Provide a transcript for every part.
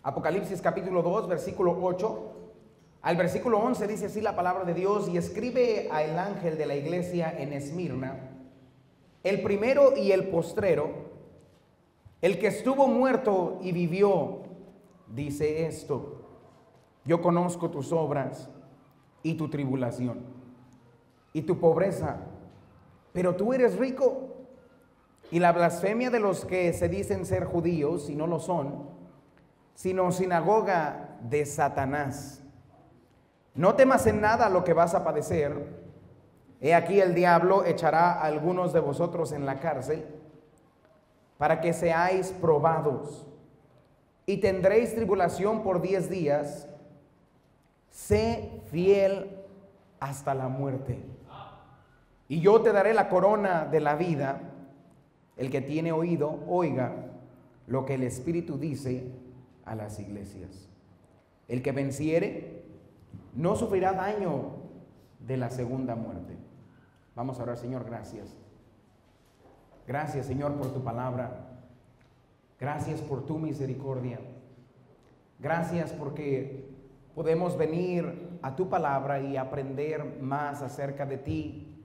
Apocalipsis capítulo 2, versículo 8 al versículo 11 dice así la palabra de Dios: y escribe al ángel de la iglesia en Esmirna, el primero y el postrero, el que estuvo muerto y vivió, dice esto: yo conozco tus obras y tu tribulación y tu pobreza, pero tú eres rico, y la blasfemia de los que se dicen ser judíos y no lo son, sino sinagoga de Satanás. No temas en nada lo que vas a padecer. He aquí el diablo echará a algunos de vosotros en la cárcel para que seáis probados, y tendréis tribulación por 10 días. Sé fiel hasta la muerte, y yo te daré la corona de la vida. El que tiene oído, oiga lo que el Espíritu dice a las iglesias. El que venciere no sufrirá daño de la segunda muerte. Vamos a orar. Señor, gracias. Gracias, Señor, por tu palabra. Gracias por tu misericordia. Gracias porque podemos venir a tu palabra y aprender más acerca de ti,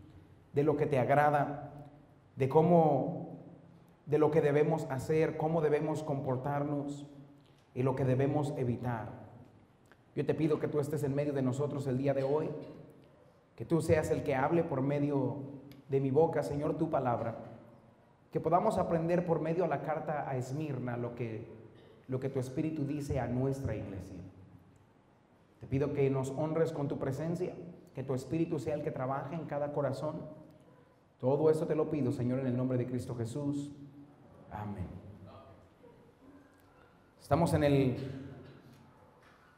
de lo que te agrada, de lo que debemos hacer, cómo debemos comportarnos y lo que debemos evitar. Yo te pido que tú estés en medio de nosotros el día de hoy, que tú seas el que hable por medio de mi boca, Señor, tu palabra, que podamos aprender por medio de la carta a Esmirna lo que tu Espíritu dice a nuestra iglesia. Te pido que nos honres con tu presencia, que tu Espíritu sea el que trabaje en cada corazón. Todo eso te lo pido, Señor, en el nombre de Cristo Jesús. Amén. Estamos en el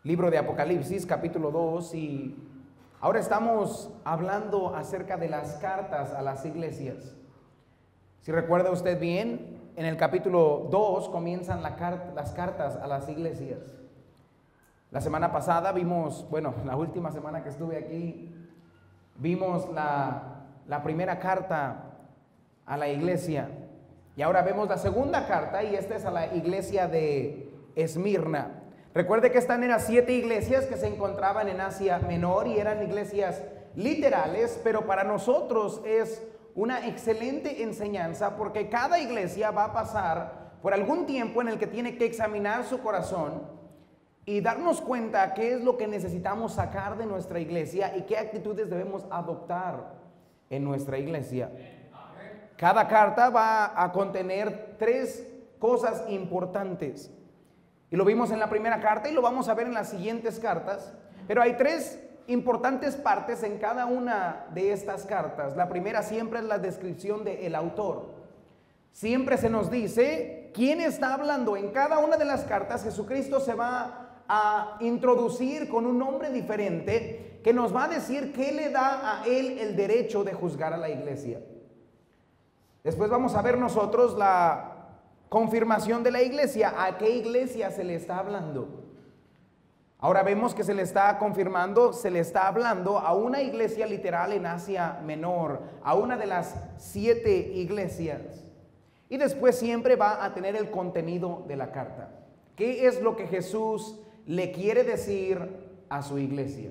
libro de Apocalipsis, capítulo 2, y ahora estamos hablando acerca de las cartas a las iglesias. Si recuerda usted bien, en el capítulo 2 comienzan las cartas a las iglesias. La semana pasada vimos, la última semana que estuve aquí, vimos la primera carta a la iglesia. Y ahora vemos la segunda carta, y esta es a la iglesia de Esmirna. Recuerde que estas eran 7 iglesias que se encontraban en Asia Menor y eran iglesias literales, pero para nosotros es una excelente enseñanza, porque cada iglesia va a pasar por algún tiempo en el que tiene que examinar su corazón y darnos cuenta qué es lo que necesitamos sacar de nuestra iglesia y qué actitudes debemos adoptar en nuestra iglesia. Cada carta va a contener 3 cosas importantes. Y lo vimos en la primera carta y lo vamos a ver en las siguientes cartas. Pero hay 3 importantes partes en cada una de estas cartas. La primera siempre es la descripción del autor. Siempre se nos dice quién está hablando. En cada una de las cartas Jesucristo se va a introducir con un nombre diferente que nos va a decir qué le da a él el derecho de juzgar a la iglesia. Después vamos a ver nosotros la confirmación de la iglesia. ¿A qué iglesia se le está hablando? Ahora vemos que se le está confirmando, se le está hablando a una iglesia literal en Asia Menor, a una de las 7 iglesias. Y después siempre va a tener el contenido de la carta. ¿Qué es lo que Jesús le quiere decir a su iglesia?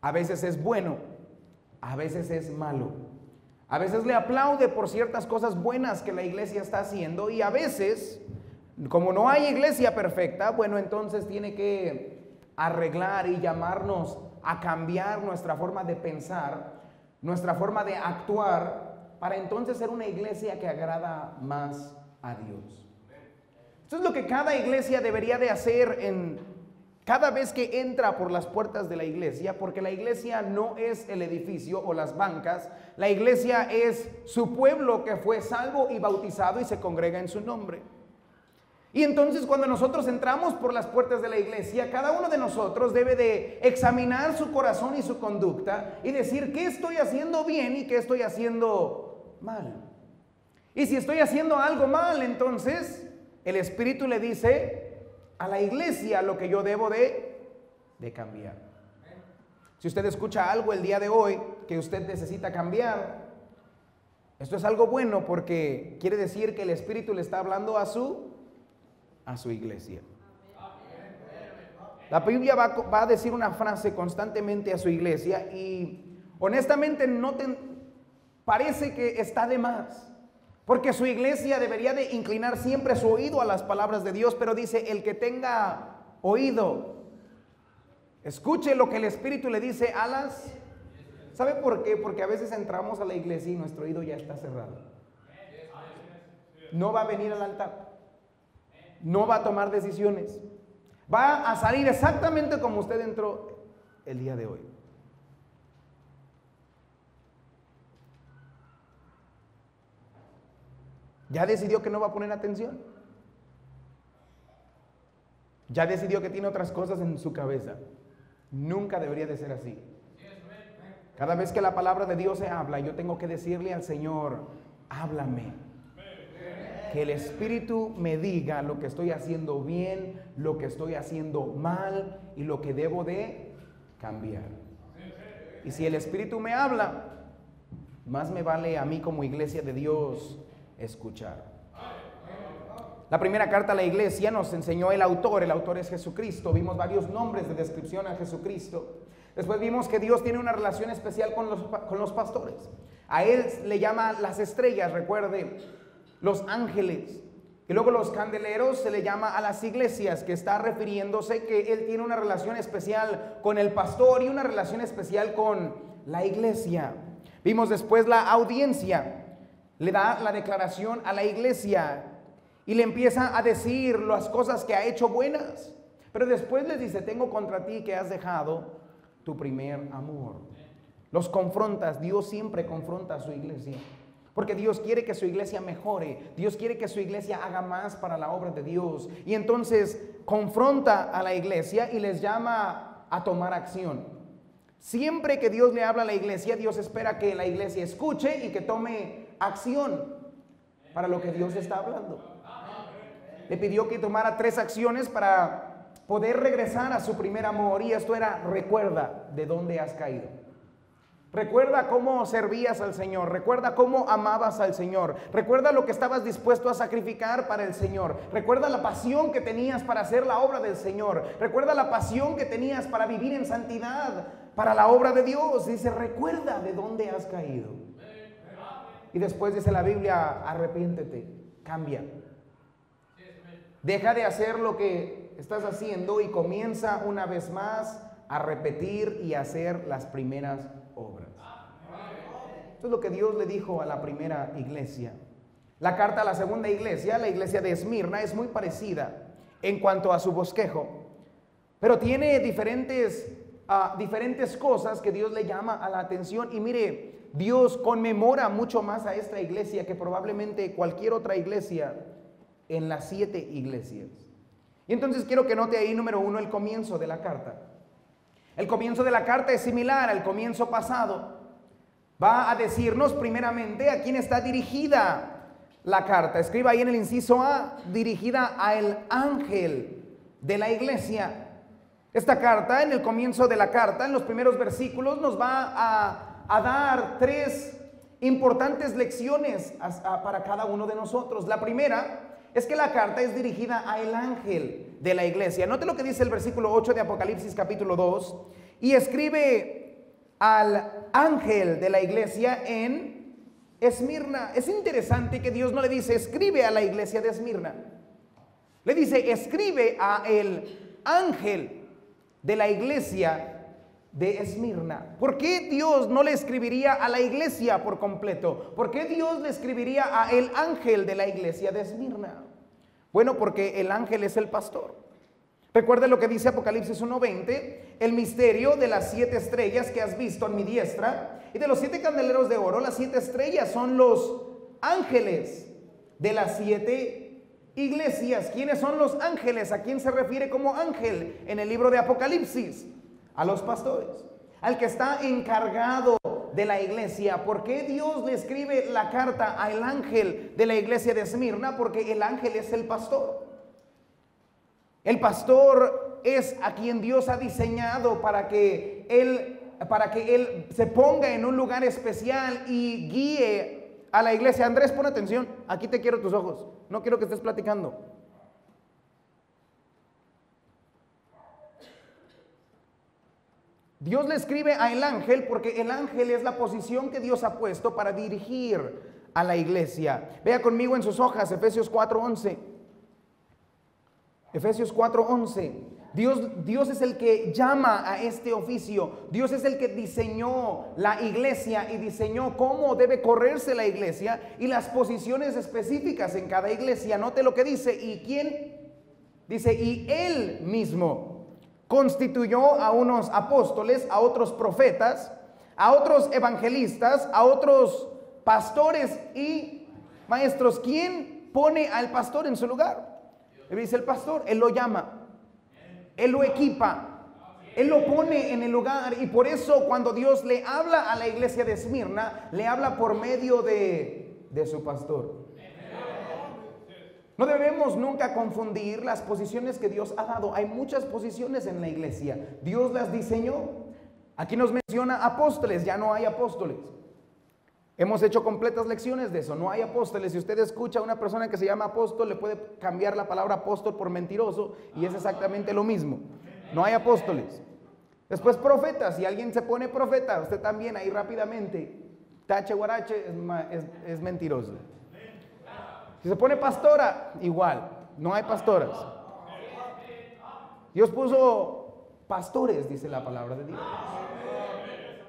A veces es bueno, a veces es malo. A veces le aplaude por ciertas cosas buenas que la iglesia está haciendo, y a veces, como no hay iglesia perfecta, entonces tiene que arreglar y llamarnos a cambiar nuestra forma de pensar, nuestra forma de actuar, para entonces ser una iglesia que agrada más a Dios. Esto es lo que cada iglesia debería de hacer cada vez que entra por las puertas de la iglesia, porque la iglesia no es el edificio o las bancas. La iglesia es su pueblo que fue salvo y bautizado y se congrega en su nombre. Y entonces cuando nosotros entramos por las puertas de la iglesia, cada uno de nosotros debe de examinar su corazón y su conducta y decir qué estoy haciendo bien y qué estoy haciendo mal. Y si estoy haciendo algo mal, entonces el Espíritu le dice a la iglesia lo que yo debo de cambiar. Si usted escucha algo el día de hoy que usted necesita cambiar, esto es algo bueno, porque quiere decir que el Espíritu le está hablando a su iglesia. La Biblia va a decir una frase constantemente a su iglesia y honestamente parece que está de más. Porque su iglesia debería de inclinar siempre su oído a las palabras de Dios, pero dice, el que tenga oído, escuche lo que el Espíritu le dice a las... ¿Sabe por qué? Porque a veces entramos a la iglesia y nuestro oído ya está cerrado. No va a venir al altar. No va a tomar decisiones. Va a salir exactamente como usted entró el día de hoy. Ya decidió que no va a poner atención. Ya decidió que tiene otras cosas en su cabeza. Nunca debería de ser así. Cada vez que la palabra de Dios se habla, yo tengo que decirle al Señor, háblame. Que el Espíritu me diga lo que estoy haciendo bien, lo que estoy haciendo mal y lo que debo de cambiar. Y si el Espíritu me habla, más me vale a mí como iglesia de Dios escuchar. La primera carta a la iglesia nos enseñó el autor es Jesucristo. Vimos varios nombres de descripción a Jesucristo. Después vimos que Dios tiene una relación especial con los pastores. A Él le llama las estrellas, recuerde, los ángeles. Y luego los candeleros se le llama a las iglesias, que está refiriéndose que Él tiene una relación especial con el pastor y una relación especial con la iglesia. Vimos después la audiencia. Le da la declaración a la iglesia y le empieza a decir las cosas que ha hecho buenas. Pero después les dice, tengo contra ti que has dejado tu primer amor. Los confrontas. Dios siempre confronta a su iglesia. Porque Dios quiere que su iglesia mejore. Dios quiere que su iglesia haga más para la obra de Dios. Y entonces confronta a la iglesia y les llama a tomar acción. Siempre que Dios le habla a la iglesia, Dios espera que la iglesia escuche y que tome acción para lo que Dios está hablando. Le pidió que tomara 3 acciones para poder regresar a su primer amor. Y esto era, recuerda de dónde has caído. Recuerda cómo servías al Señor. Recuerda cómo amabas al Señor. Recuerda lo que estabas dispuesto a sacrificar para el Señor. Recuerda la pasión que tenías para hacer la obra del Señor. Recuerda la pasión que tenías para vivir en santidad para la obra de Dios. Dice, recuerda de dónde has caído. Y después dice la Biblia, arrepiéntete, cambia. Deja de hacer lo que estás haciendo y comienza una vez más a repetir y hacer las primeras obras. Esto es lo que Dios le dijo a la primera iglesia. La carta a la segunda iglesia, la iglesia de Esmirna, es muy parecida en cuanto a su bosquejo, pero tiene diferentes cosas que Dios le llama a la atención. Y mire, Dios conmemora mucho más a esta iglesia que probablemente cualquier otra iglesia en las 7 iglesias. Y entonces quiero que note ahí, número 1, el comienzo de la carta. El comienzo de la carta es similar al comienzo pasado. Va a decirnos primeramente a quién está dirigida la carta. Escriba ahí en el inciso A, dirigida al ángel de la iglesia. Esta carta, en el comienzo de la carta, en los primeros versículos, nos va a dar 3 importantes lecciones para cada uno de nosotros. La primera es que la carta es dirigida al ángel de la iglesia. Note lo que dice el versículo 8 de Apocalipsis capítulo 2. Y escribe al ángel de la iglesia en Esmirna. Es interesante que Dios no le dice escribe a la iglesia de Esmirna. Le dice escribe a el ángel de la iglesia de Esmirna. ¿Por qué Dios no le escribiría a la iglesia por completo? ¿Por qué Dios le escribiría a el ángel de la iglesia de Esmirna? Bueno, porque el ángel es el pastor. Recuerde lo que dice Apocalipsis 1:20, el misterio de las 7 estrellas que has visto en mi diestra y de los 7 candeleros de oro. Las 7 estrellas son los ángeles de las 7 iglesias. ¿Quiénes son los ángeles? ¿A quién se refiere como ángel en el libro de Apocalipsis? A los pastores, al que está encargado de la iglesia. ¿Por qué Dios le escribe la carta al ángel de la iglesia de Esmirna? Porque el ángel es el pastor. El pastor es a quien Dios ha diseñado para que él se ponga en un lugar especial y guíe a la iglesia. Andrés, pon atención, aquí te quiero tus ojos, no quiero que estés platicando. Dios le escribe a el ángel porque el ángel es la posición que Dios ha puesto para dirigir a la iglesia. Vea conmigo en sus hojas, Efesios 4:11. Efesios 4:11. Dios es el que llama a este oficio. Dios es el que diseñó la iglesia y diseñó cómo debe correrse la iglesia y las posiciones específicas en cada iglesia. Note lo que dice. ¿Y quién? Dice, y Él mismo constituyó a unos apóstoles, a otros profetas, a otros evangelistas, a otros pastores y maestros. ¿Quién pone al pastor en su lugar? Él dice el pastor, Él lo llama. Él lo equipa, Él lo pone en el lugar, y por eso cuando Dios le habla a la iglesia de Esmirna, le habla por medio de su pastor. No debemos nunca confundir las posiciones que Dios ha dado. Hay muchas posiciones en la iglesia, Dios las diseñó. Aquí nos menciona apóstoles, ya no hay apóstoles. Hemos hecho completas lecciones de eso, no hay apóstoles. Si usted escucha a una persona que se llama apóstol, le puede cambiar la palabra apóstol por mentiroso y es exactamente lo mismo. No hay apóstoles. Después profetas, si alguien se pone profeta, usted también ahí rápidamente, tache guarache, es mentiroso. Si se pone pastora, igual, no hay pastoras. Dios puso pastores, dice la palabra de Dios.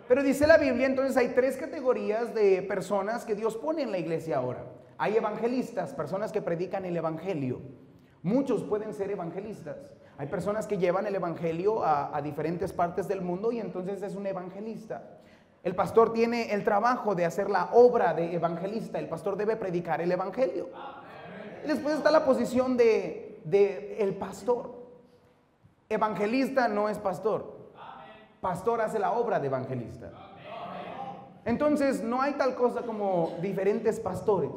Pero dice la Biblia, entonces hay tres categorías de personas que Dios pone en la iglesia ahora. Hay evangelistas, personas que predican el evangelio. Muchos pueden ser evangelistas. Hay personas que llevan el evangelio a diferentes partes del mundo y entonces es un evangelista. El pastor tiene el trabajo de hacer la obra de evangelista. El pastor debe predicar el evangelio. Y después está la posición de el pastor. Evangelista no es pastor. Pastor hace la obra de evangelista. Entonces no hay tal cosa como diferentes pastores.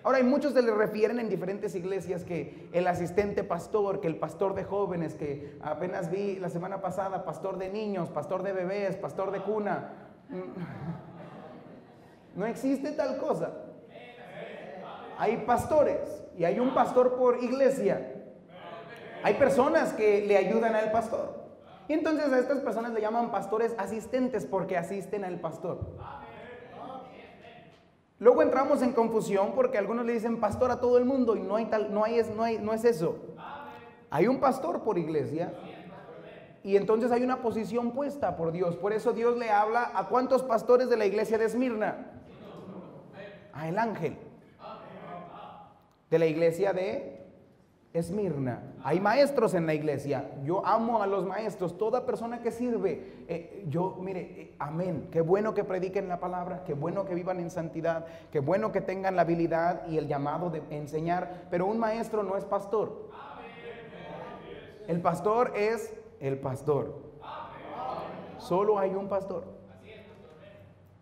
Ahora hay muchos se le refieren en diferentes iglesias que el asistente pastor, que el pastor de jóvenes, que apenas vi la semana pasada, pastor de niños, pastor de bebés, pastor de cuna. No existe tal cosa. Hay pastores y hay un pastor por iglesia. Hay personas que le ayudan al pastor. Y entonces a estas personas le llaman pastores asistentes porque asisten al pastor. Luego entramos en confusión porque algunos le dicen pastor a todo el mundo y no es eso. Hay un pastor por iglesia y entonces hay una posición puesta por Dios. Por eso Dios le habla a ¿cuántos pastores de la iglesia de Esmirna? A el ángel de la iglesia de Esmirna. Hay maestros en la iglesia. Yo amo a los maestros. Toda persona que sirve, amén. Qué bueno que prediquen la palabra, qué bueno que vivan en santidad, qué bueno que tengan la habilidad y el llamado de enseñar. Pero un maestro no es pastor. El pastor es el pastor. Solo hay un pastor.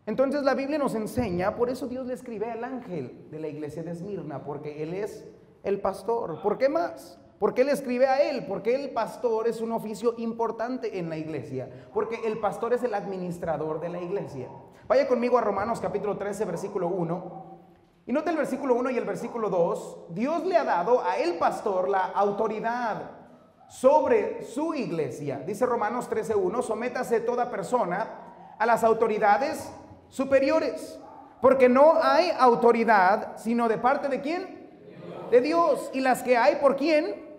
Entonces la Biblia nos enseña, por eso Dios le escribe al ángel de la iglesia de Esmirna, porque él es el pastor. ¿Por qué más? ¿Por qué le escribe a él? Porque el pastor es un oficio importante en la iglesia. Porque el pastor es el administrador de la iglesia. Vaya conmigo a Romanos capítulo 13, versículo 1. Y note el versículo 1 y el versículo 2. Dios le ha dado a el pastor la autoridad sobre su iglesia. Dice Romanos 13:1, sométase toda persona a las autoridades superiores. Porque no hay autoridad sino de parte de ¿quién? De Dios, y las que hay, ¿por quién?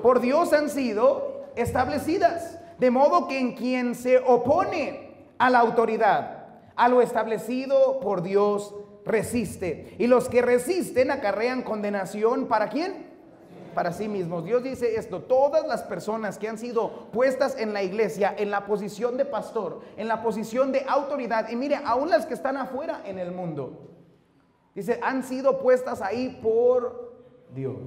Por Dios han sido establecidas, de modo que en quien se opone a la autoridad, a lo establecido por Dios, resiste, y los que resisten acarrean condenación. ¿Para quién? Para sí mismos. Dios dice esto: todas las personas que han sido puestas en la iglesia, en la posición de pastor, en la posición de autoridad, y mire, aún las que están afuera en el mundo, dice, han sido puestas ahí por Dios.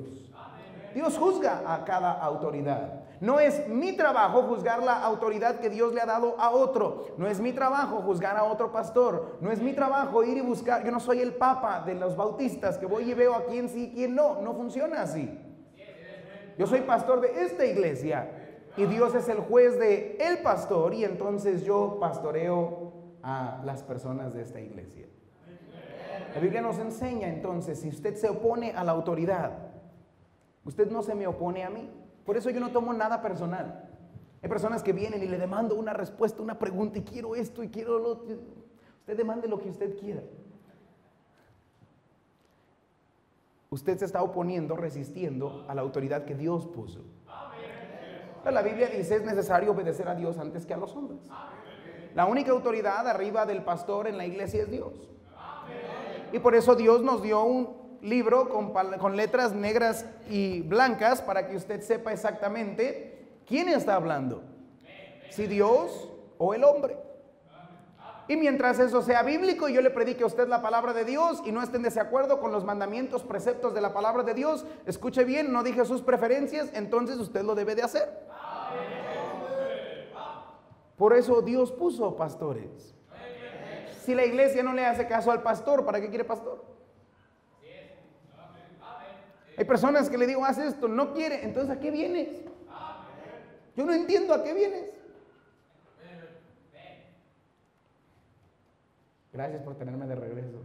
Dios juzga a cada autoridad. No es mi trabajo juzgar la autoridad que Dios le ha dado a otro. No es mi trabajo juzgar a otro pastor. No es mi trabajo ir y buscar. Yo no soy el papa de los bautistas que voy y veo a quién sí y quién no. No funciona así. Yo soy pastor de esta iglesia y Dios es el juez de el pastor, y entonces yo pastoreo a las personas de esta iglesia. La Biblia nos enseña entonces, si usted se opone a la autoridad, usted no se me opone a mí. Por eso yo no tomo nada personal. Hay personas que vienen y le demando una respuesta, una pregunta, y quiero esto y quiero lo otro. Usted demande lo que usted quiera. Usted se está oponiendo, resistiendo a la autoridad que Dios puso. Pero la Biblia dice: es necesario obedecer a Dios antes que a los hombres. La única autoridad arriba del pastor en la iglesia es Dios. Y por eso Dios nos dio un libro con letras negras y blancas para que usted sepa exactamente quién está hablando, si Dios o el hombre. Y mientras eso sea bíblico y yo le predique a usted la palabra de Dios y no esté en desacuerdo con los mandamientos, preceptos de la palabra de Dios, escuche bien, no dije sus preferencias, entonces usted lo debe de hacer. Por eso Dios puso pastores. Si la iglesia no le hace caso al pastor, ¿para qué quiere pastor? Hay personas que le digo: haz esto, no quiere, entonces ¿a qué vienes? Yo no entiendo a qué vienes. Gracias por tenerme de regreso.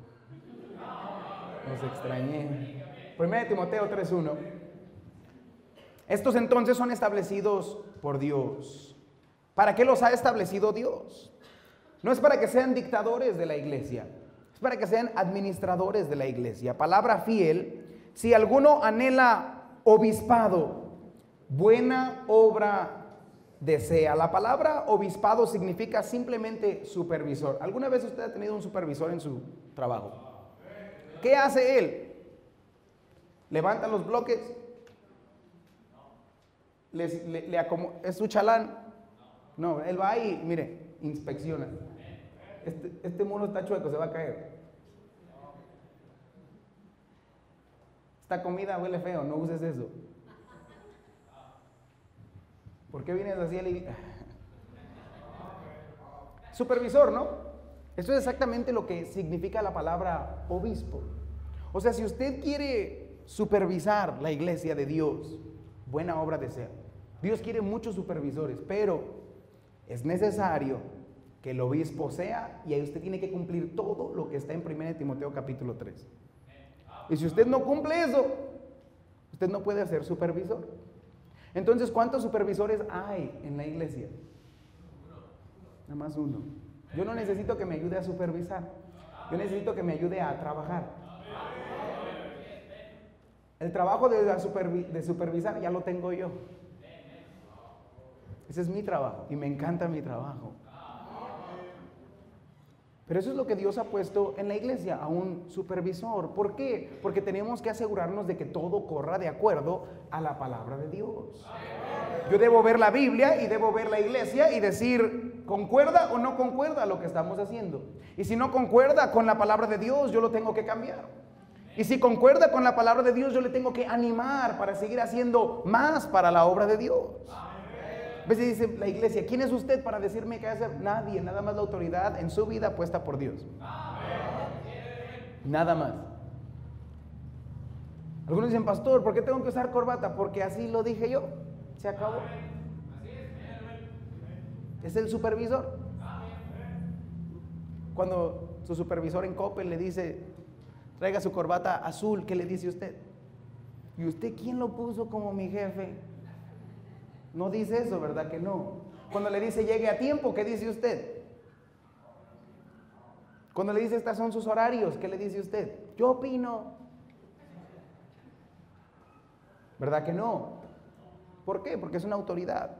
Los extrañé. 1 Timoteo 3:1. Estos entonces son establecidos por Dios. ¿Para qué los ha establecido Dios? No es para que sean dictadores de la iglesia, es para que sean administradores de la iglesia. Palabra fiel: si alguno anhela obispado, buena obra desea. La palabra obispado significa simplemente supervisor. ¿Alguna vez usted ha tenido un supervisor en su trabajo? ¿Qué hace él? ¿Levanta los bloques? ¿Es su chalán? No, él va ahí, mire, inspecciona. Este mono está chueco, se va a caer. Esta comida huele feo, no uses eso. ¿Por qué vienes así a la iglesia? Supervisor, ¿no? Esto es exactamente lo que significa la palabra obispo. O sea, si usted quiere supervisar la iglesia de Dios, buena obra desea. Dios quiere muchos supervisores, pero es necesario que el obispo sea, y ahí usted tiene que cumplir todo lo que está en 1 Timoteo capítulo 3. Y si usted no cumple eso, usted no puede ser supervisor. Entonces, ¿cuántos supervisores hay en la iglesia? Nada más uno. Yo no necesito que me ayude a supervisar, yo necesito que me ayude a trabajar. El trabajo de supervisar ya lo tengo yo. Ese es mi trabajo y me encanta mi trabajo. Pero eso es lo que Dios ha puesto en la iglesia, a un supervisor. ¿Por qué? Porque tenemos que asegurarnos de que todo corra de acuerdo a la palabra de Dios. Yo debo ver la Biblia y debo ver la iglesia y decir, ¿concuerda o no concuerda lo que estamos haciendo? Y si no concuerda con la palabra de Dios, yo lo tengo que cambiar. Y si concuerda con la palabra de Dios, yo le tengo que animar para seguir haciendo más para la obra de Dios. A veces dice la iglesia: ¿quién es usted para decirme qué hacer? Nadie, nada más la autoridad en su vida puesta por Dios. Nada más. Algunos dicen: pastor, ¿por qué tengo que usar corbata? Porque así lo dije yo. Se acabó. Es el supervisor. Cuando su supervisor en Coppel le dice: traiga su corbata azul, ¿qué le dice usted? ¿Y usted quién lo puso como mi jefe? No dice eso, ¿verdad que no? Cuando le dice llegue a tiempo, ¿qué dice usted? Cuando le dice estos son sus horarios, ¿qué le dice usted? Yo opino. ¿Verdad que no? ¿Por qué? Porque es una autoridad.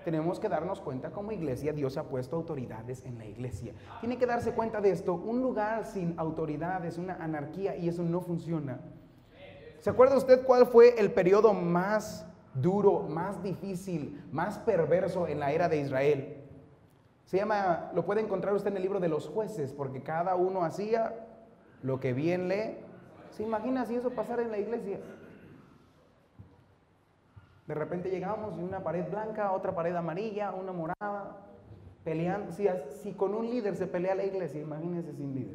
Tenemos que darnos cuenta, como iglesia, Dios ha puesto autoridades en la iglesia. Tiene que darse cuenta de esto. Un lugar sin autoridad es una anarquía y eso no funciona. ¿Se acuerda usted cuál fue el periodo más duro, más difícil, más perverso en la era de Israel? Se llama, lo puede encontrar usted en el libro de los Jueces, porque cada uno hacía lo que bien lee. ¿Se imagina si eso pasara en la iglesia? De repente llegamos y una pared blanca, otra pared amarilla, una morada, peleando. Si con un líder se pelea la iglesia, imagínense sin líder.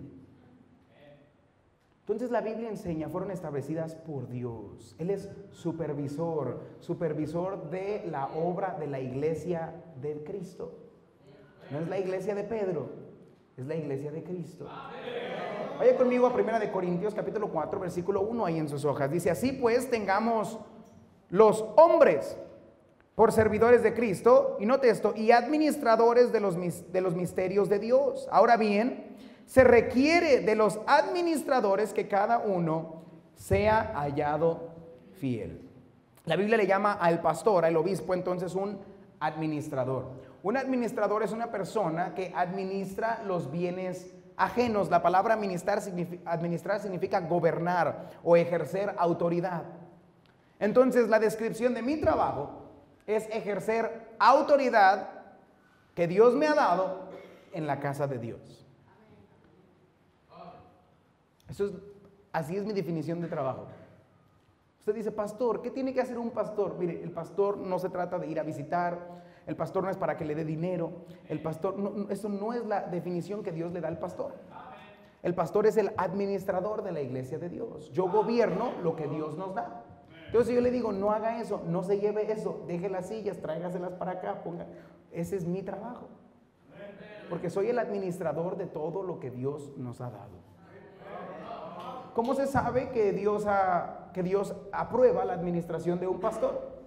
Entonces la Biblia enseña, fueron establecidas por Dios. Él es supervisor de la obra de la iglesia de Cristo. No es la iglesia de Pedro, es la iglesia de Cristo. Vaya conmigo a 1 Corintios capítulo 4, versículo 1 ahí en sus hojas. Dice: así pues tengamos los hombres por servidores de Cristo, y note esto, y administradores de los misterios de Dios. Ahora bien, se requiere de los administradores que cada uno sea hallado fiel. La Biblia le llama al pastor, al obispo, entonces un administrador. Un administrador es una persona que administra los bienes ajenos. La palabra administrar significa gobernar o ejercer autoridad. Entonces, la descripción de mi trabajo es ejercer autoridad que Dios me ha dado en la casa de Dios. Así es mi definición de trabajo. Usted dice, pastor, ¿qué tiene que hacer un pastor? Mire, el pastor no se trata de ir a visitar, el pastor no es para que le dé dinero, el pastor, eso no es la definición que Dios le da al pastor. El pastor es el administrador de la iglesia de Dios. Yo gobierno lo que Dios nos da. Entonces yo le digo, no haga eso, no se lleve eso, deje las sillas, tráigaselas para acá, ponga. Ese es mi trabajo. Porque soy el administrador de todo lo que Dios nos ha dado. ¿Cómo se sabe que Dios aprueba la administración de un pastor?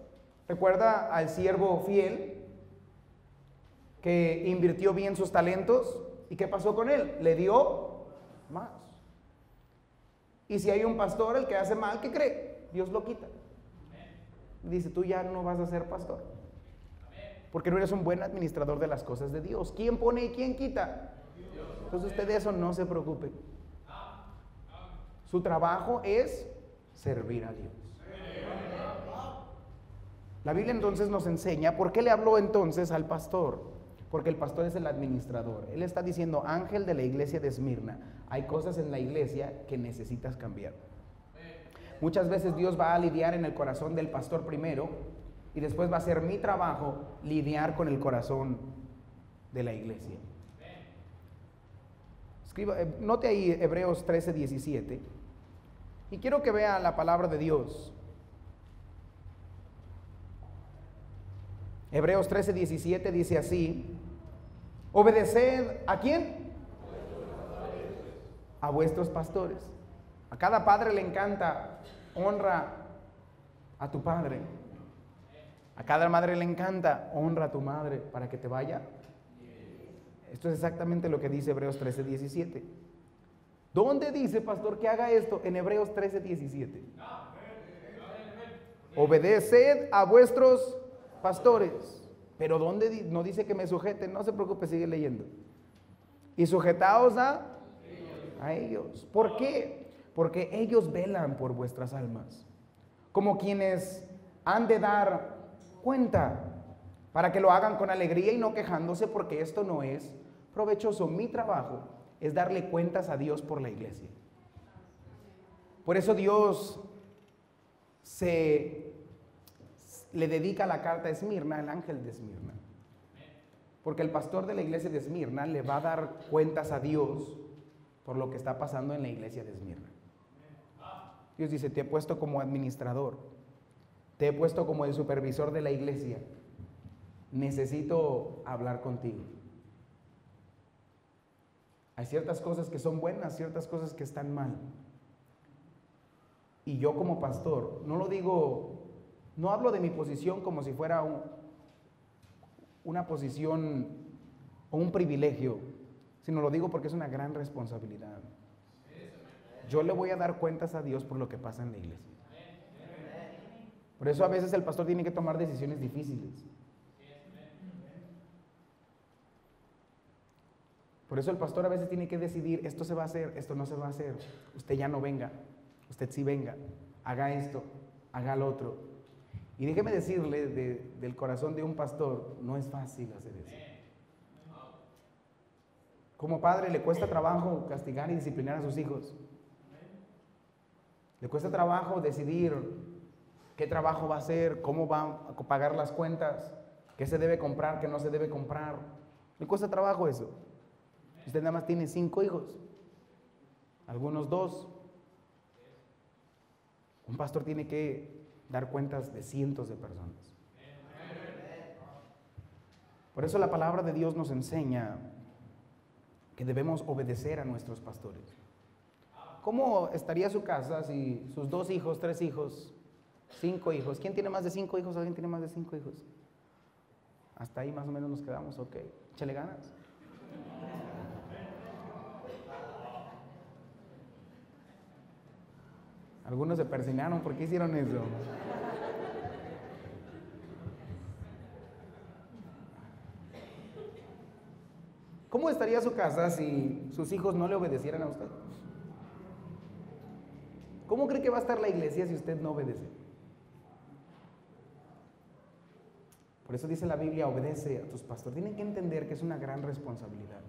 ¿Recuerda al siervo fiel que invirtió bien sus talentos? ¿Y qué pasó con él? Le dio más. Y si hay un pastor, el que hace mal, ¿qué cree? Dios lo quita. Dice, tú ya no vas a ser pastor. Porque no eres un buen administrador de las cosas de Dios. ¿Quién pone y quién quita? Entonces usted de eso no se preocupe. Su trabajo es servir a Dios. La Biblia entonces nos enseña, ¿por qué le habló entonces al pastor? Porque el pastor es el administrador. Él está diciendo, ángel de la iglesia de Esmirna, hay cosas en la iglesia que necesitas cambiar. Muchas veces Dios va a lidiar en el corazón del pastor primero y después va a ser mi trabajo lidiar con el corazón de la iglesia. Note ahí Hebreos 13:17 y quiero que vea la palabra de Dios. Hebreos 13:17 dice así: obedeced ¿a quién? A vuestros pastores. A cada padre le encanta, honra a tu padre. A cada madre le encanta, honra a tu madre para que te vaya. Esto es exactamente lo que dice Hebreos 13:17. ¿Dónde dice, pastor, que haga esto? En Hebreos 13:17. Obedeced a vuestros pastores. Pero ¿dónde no dice que me sujeten? No se preocupe, sigue leyendo. Y sujetaos a ellos. ¿Por qué? Porque ellos velan por vuestras almas, como quienes han de dar cuenta, para que lo hagan con alegría y no quejándose, porque esto no es provechoso. Mi trabajo es darle cuentas a Dios por la iglesia. Por eso Dios le dedica la carta a Esmirna, el ángel de Esmirna, porque el pastor de la iglesia de Esmirna le va a dar cuentas a Dios por lo que está pasando en la iglesia de Esmirna. Dios dice, te he puesto como administrador, te he puesto como el supervisor de la iglesia, necesito hablar contigo. Hay ciertas cosas que son buenas, ciertas cosas que están mal. Y yo como pastor, no hablo de mi posición como si fuera una posición o un privilegio, sino lo digo porque es una gran responsabilidad. Yo le voy a dar cuentas a Dios por lo que pasa en la iglesia. Por eso a veces el pastor tiene que tomar decisiones difíciles. Por eso el pastor a veces tiene que decidir, esto se va a hacer, esto no se va a hacer. Usted ya no venga, usted sí venga, haga esto, haga lo otro. Y déjeme decirle, del corazón de un pastor, no es fácil hacer eso. Como padre le cuesta trabajo castigar y disciplinar a sus hijos. Le cuesta trabajo decidir qué trabajo va a hacer, cómo va a pagar las cuentas, qué se debe comprar, qué no se debe comprar. Le cuesta trabajo eso. Usted nada más tiene 5 hijos, algunos 2. Un pastor tiene que dar cuentas de cientos de personas. Por eso la palabra de Dios nos enseña que debemos obedecer a nuestros pastores. ¿Cómo estaría su casa si sus 2 hijos, 3 hijos, 5 hijos? ¿Quién tiene más de 5 hijos? ¿Alguien tiene más de 5 hijos? Hasta ahí más o menos nos quedamos, ok. Échale ganas. Algunos se persinaron, ¿por qué hicieron eso? ¿Cómo estaría su casa si sus hijos no le obedecieran a usted? ¿Cómo cree que va a estar la iglesia si usted no obedece? Por eso dice la Biblia, obedece a tus pastores. Tienen que entender que es una gran responsabilidad.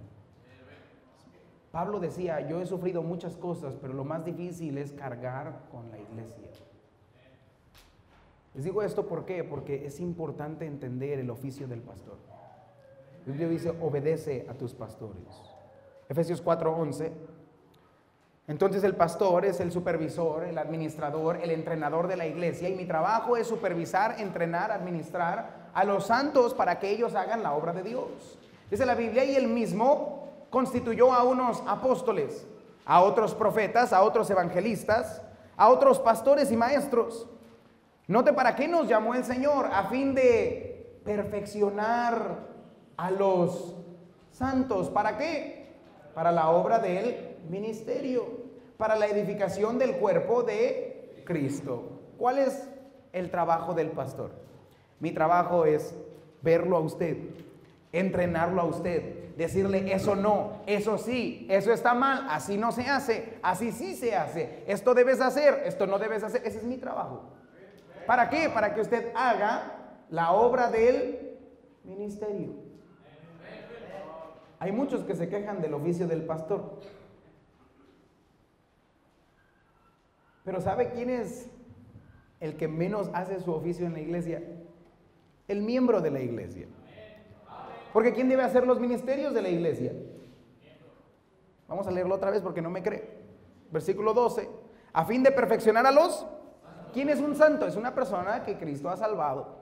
Pablo decía, yo he sufrido muchas cosas, pero lo más difícil es cargar con la iglesia. Les digo esto, ¿por qué? Porque es importante entender el oficio del pastor. La Biblia dice, obedece a tus pastores. Efesios 4:11. Entonces el pastor es el supervisor, el administrador, el entrenador de la iglesia, y mi trabajo es supervisar, entrenar, administrar a los santos para que ellos hagan la obra de Dios. Dice la Biblia, y él mismo constituyó a unos apóstoles, a otros profetas, a otros evangelistas, a otros pastores y maestros. Note para qué nos llamó el Señor, a fin de perfeccionar a los santos. ¿Para qué? Para la obra del ministerio, para la edificación del cuerpo de Cristo. ¿Cuál es el trabajo del pastor? Mi trabajo es verlo a usted, entrenarlo a usted, decirle eso no, eso sí, eso está mal, así no se hace, así sí se hace, esto debes hacer, esto no debes hacer. Ese es mi trabajo. ¿Para qué? Para que usted haga la obra del ministerio. Hay muchos que se quejan del oficio del pastor. Pero ¿sabe quién es el que menos hace su oficio en la iglesia? El miembro de la iglesia. Porque ¿quién debe hacer los ministerios de la iglesia? Vamos a leerlo otra vez porque no me cree. Versículo 12. A fin de perfeccionar a los... ¿Quién es un santo? Es una persona que Cristo ha salvado.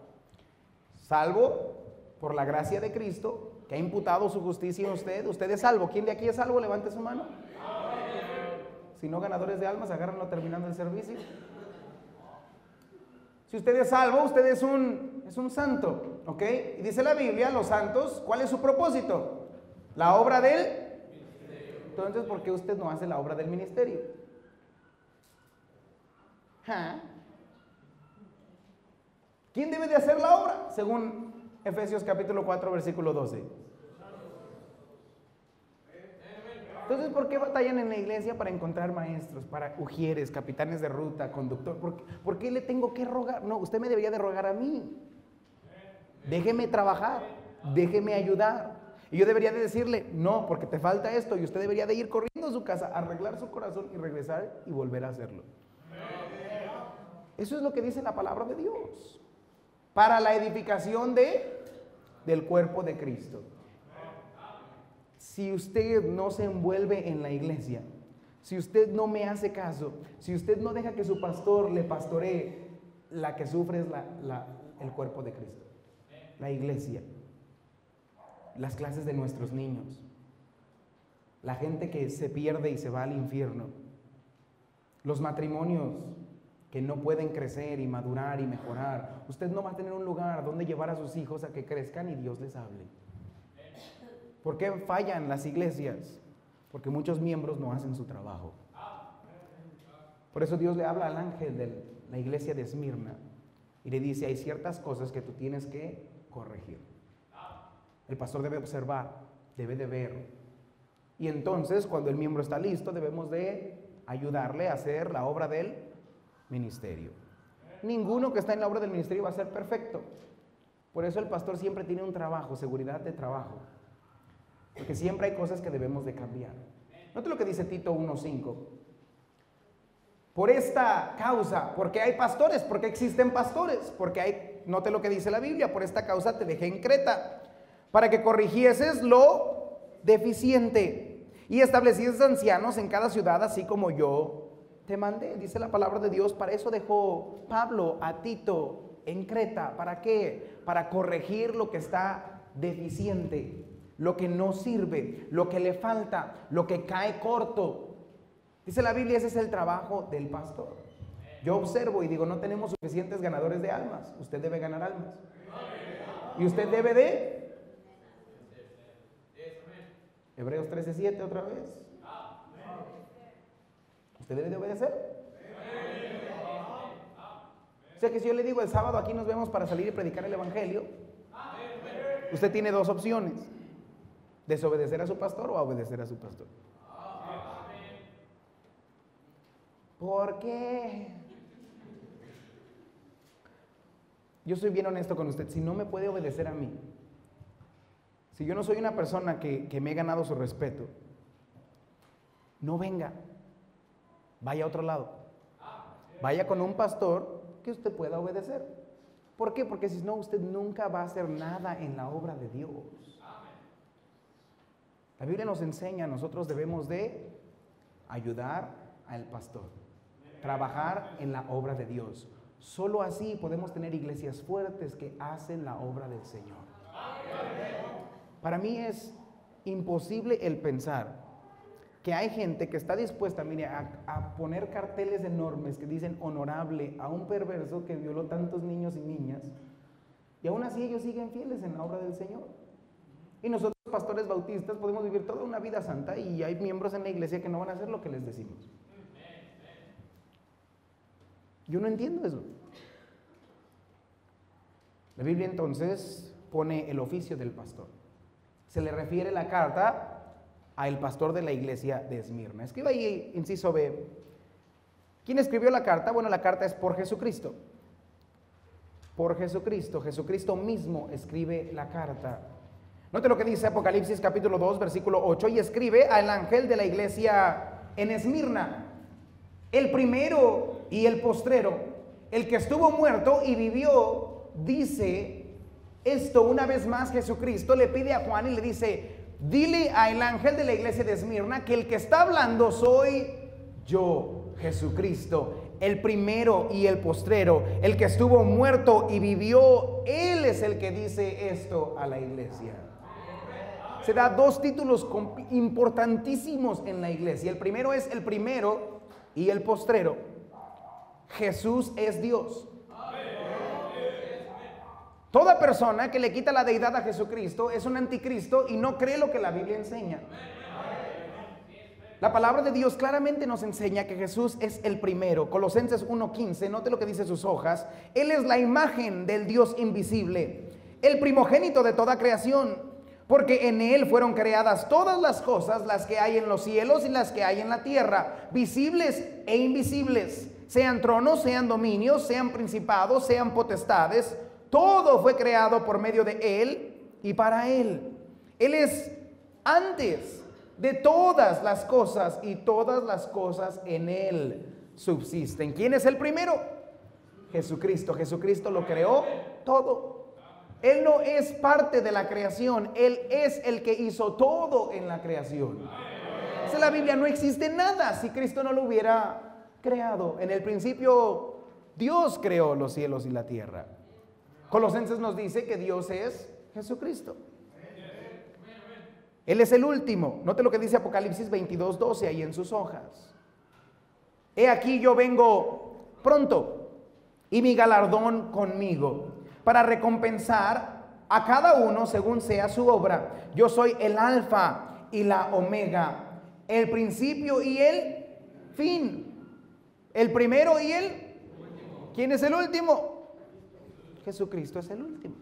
Salvo por la gracia de Cristo, que ha imputado su justicia a usted. Usted es salvo. ¿Quién de aquí es salvo? Levante su mano. Si no, ganadores de almas, agárrenlo terminando el servicio. Si usted es salvo, usted es un santo, ¿ok? Y dice la Biblia, los santos, ¿cuál es su propósito? La obra del... Entonces, ¿por qué usted no hace la obra del ministerio? ¿Quién debe de hacer la obra? Según Efesios capítulo 4, versículo 12. Entonces, ¿por qué batallan en la iglesia para encontrar maestros, para ujieres, capitanes de ruta, conductor? ¿Por qué le tengo que rogar? No, usted me debería de rogar a mí. Déjeme trabajar, déjeme ayudar. Y yo debería de decirle, no, porque te falta esto. Y usted debería de ir corriendo a su casa, arreglar su corazón y regresar y volver a hacerlo. Eso es lo que dice la palabra de Dios. Para la edificación del cuerpo de Cristo. Si usted no se envuelve en la iglesia, si usted no me hace caso, si usted no deja que su pastor le pastoree, la que sufre es el cuerpo de Cristo, la iglesia, las clases de nuestros niños, la gente que se pierde y se va al infierno, los matrimonios que no pueden crecer y madurar y mejorar. Usted no va a tener un lugar donde llevar a sus hijos a que crezcan y Dios les hable. ¿Por qué fallan las iglesias? Porque muchos miembros no hacen su trabajo. Por eso Dios le habla al ángel de la iglesia de Esmirna y le dice, hay ciertas cosas que tú tienes que corregir. El pastor debe observar, debe de ver. Y entonces, cuando el miembro está listo, debemos de ayudarle a hacer la obra del ministerio. Ninguno que está en la obra del ministerio va a ser perfecto. Por eso el pastor siempre tiene un trabajo, seguridad de trabajo. Porque siempre hay cosas que debemos de cambiar. Note lo que dice Tito 1:5. Por esta causa, porque hay pastores, porque existen pastores, porque hay, note lo que dice la Biblia, por esta causa te dejé en Creta, para que corrigieses lo deficiente y establecieses ancianos en cada ciudad, así como yo te mandé. Dice la palabra de Dios, para eso dejó Pablo a Tito en Creta. ¿Para qué? Para corregir lo que está deficiente, lo que no sirve, lo que le falta, lo que cae corto. Dice la Biblia, ese es el trabajo del pastor. Yo observo y digo, no tenemos suficientes ganadores de almas. Usted debe ganar almas. Y usted debe de Hebreos 13:7 otra vez. ¿Usted debe de obedecer? O sea que si yo le digo el sábado aquí nos vemos para salir y predicar el evangelio, usted tiene dos opciones: desobedecer a su pastor o obedecer a su pastor. ¿Por qué? Yo soy bien honesto con usted. Si no me puede obedecer a mí, si yo no soy una persona que me he ganado su respeto, no venga, vaya a otro lado, vaya con un pastor que usted pueda obedecer. ¿Por qué? Porque si no, usted nunca va a hacer nada en la obra de Dios. La Biblia nos enseña, nosotros debemos de ayudar al pastor, trabajar en la obra de Dios. Solo así podemos tener iglesias fuertes que hacen la obra del Señor. Para mí es imposible el pensar que hay gente que está dispuesta, mire, a poner carteles enormes que dicen honorable a un perverso que violó tantos niños y niñas, y aún así ellos siguen fieles en la obra del Señor. Y nosotros, pastores bautistas, podemos vivir toda una vida santa y hay miembros en la iglesia que no van a hacer lo que les decimos. Yo no entiendo eso. La Biblia entonces pone el oficio del pastor. Se le refiere la carta al pastor de la iglesia de Esmirna. Escriba ahí, inciso B. ¿Quién escribió la carta? Bueno, la carta es por Jesucristo. Por Jesucristo. Jesucristo mismo escribe la carta. Note lo que dice Apocalipsis capítulo 2, versículo 8. Y escribe al ángel de la iglesia en Esmirna: el primero y el postrero, el que estuvo muerto y vivió, dice esto. Una vez más Jesucristo le pide a Juan y le dice: dile al ángel de la iglesia de Esmirna que el que está hablando soy yo, Jesucristo, el primero y el postrero, el que estuvo muerto y vivió. Él es el que dice esto a la iglesia. Se da dos títulos importantísimos en la iglesia. El primero es el primero y el postrero. Jesús es Dios. Toda persona que le quita la deidad a Jesucristo es un anticristo y no cree lo que la Biblia enseña. La palabra de Dios claramente nos enseña que Jesús es el primero. Colosenses 1:15, note lo que dice sus hojas. Él es la imagen del Dios invisible, el primogénito de toda creación, porque en Él fueron creadas todas las cosas, las que hay en los cielos y las que hay en la tierra, visibles e invisibles, sean tronos, sean dominios, sean principados, sean potestades. Todo fue creado por medio de Él y para Él. Él es antes de todas las cosas y todas las cosas en Él subsisten. ¿Quién es el primero? Jesucristo. Jesucristo lo creó todo. Él no es parte de la creación, Él es el que hizo todo en la creación. En la Biblia no existe nada si Cristo no lo hubiera creado. En el principio Dios creó los cielos y la tierra. Colosenses nos dice que Dios es Jesucristo. Él es el último. Note lo que dice Apocalipsis 22:12 ahí en sus hojas. He aquí yo vengo pronto y mi galardón conmigo, para recompensar a cada uno según sea su obra. Yo soy el alfa y la omega, el principio y el fin, el primero y el último. ¿Quién es el último? Jesucristo es el último.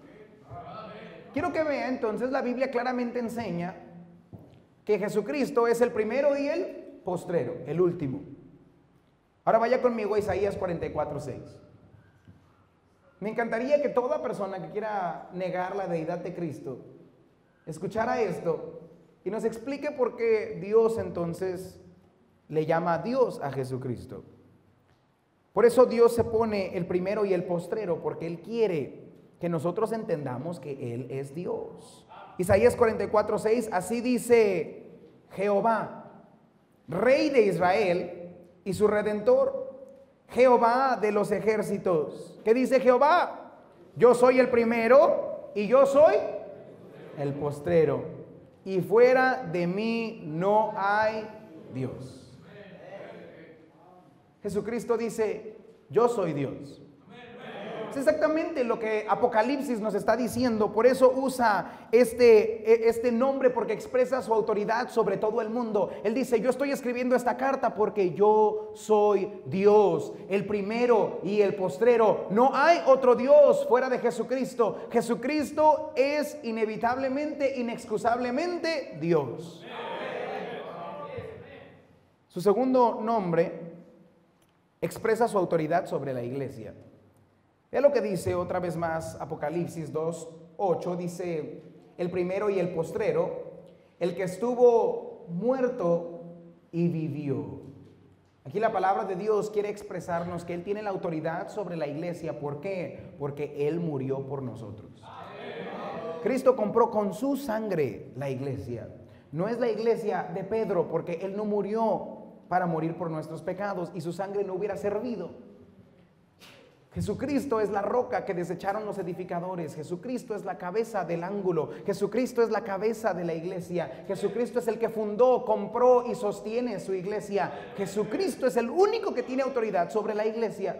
Quiero que vea entonces, la Biblia claramente enseña que Jesucristo es el primero y el postrero, el último. Ahora vaya conmigo a Isaías 44:6. Me encantaría que toda persona que quiera negar la deidad de Cristo escuchara esto y nos explique por qué Dios entonces le llama Dios a Jesucristo. Por eso Dios se pone el primero y el postrero, porque Él quiere que nosotros entendamos que Él es Dios. Isaías 44:6, así dice Jehová, Rey de Israel y su Redentor, Jehová de los ejércitos. ¿Qué dice Jehová? Yo soy el primero y yo soy el postrero, y fuera de mí no hay Dios. Jesucristo dice: yo soy Dios. Es exactamente lo que Apocalipsis nos está diciendo. Por eso usa este nombre, porque expresa su autoridad sobre todo el mundo. Él dice: yo estoy escribiendo esta carta porque yo soy Dios, el primero y el postrero. No hay otro Dios fuera de Jesucristo. Jesucristo es inevitablemente, inexcusablemente Dios. Su segundo nombre expresa su autoridad sobre la iglesia. Es lo que dice otra vez más Apocalipsis 2:8. Dice: el primero y el postrero, el que estuvo muerto y vivió. Aquí la palabra de Dios quiere expresarnos que Él tiene la autoridad sobre la iglesia. ¿Por qué? Porque Él murió por nosotros. Cristo compró con su sangre la iglesia. No es la iglesia de Pedro, porque Él no murió para morir por nuestros pecados y su sangre no hubiera servido. Jesucristo es la roca que desecharon los edificadores. Jesucristo es la cabeza del ángulo. Jesucristo es la cabeza de la iglesia. Jesucristo es el que fundó, compró y sostiene su iglesia. Jesucristo es el único que tiene autoridad sobre la iglesia.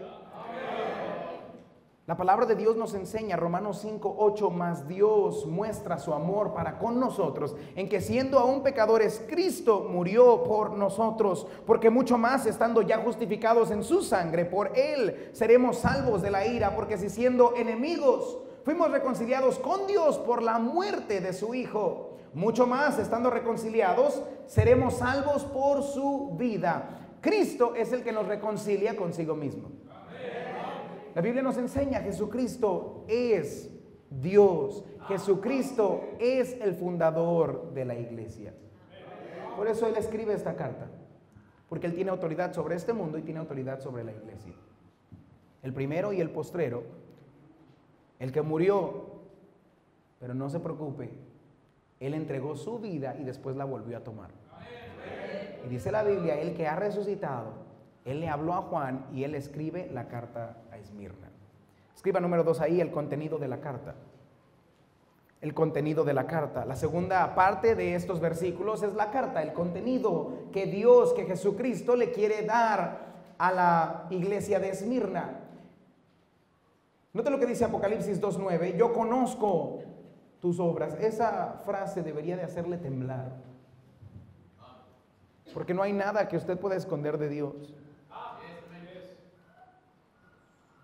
La palabra de Dios nos enseña, Romanos 5:8, mas Dios muestra su amor para con nosotros, en que siendo aún pecadores, Cristo murió por nosotros, porque mucho más, estando ya justificados en su sangre, por Él seremos salvos de la ira, porque si siendo enemigos, fuimos reconciliados con Dios por la muerte de su Hijo, mucho más, estando reconciliados, seremos salvos por su vida. Cristo es el que nos reconcilia consigo mismo. La Biblia nos enseña: Jesucristo es Dios. Jesucristo es el fundador de la iglesia. Por eso Él escribe esta carta, porque Él tiene autoridad sobre este mundo y tiene autoridad sobre la iglesia. El primero y el postrero, el que murió, pero no se preocupe, Él entregó su vida y después la volvió a tomar. Y dice la Biblia: el que ha resucitado, Él le habló a Juan y Él escribe la carta a Esmirna. Escriba número 2 ahí, el contenido de la carta. El contenido de la carta. La segunda parte de estos versículos es la carta, el contenido que Dios, que Jesucristo le quiere dar a la iglesia de Esmirna. Note lo que dice Apocalipsis 2:9: yo conozco tus obras. Esa frase debería de hacerle temblar, porque no hay nada que usted pueda esconder de Dios.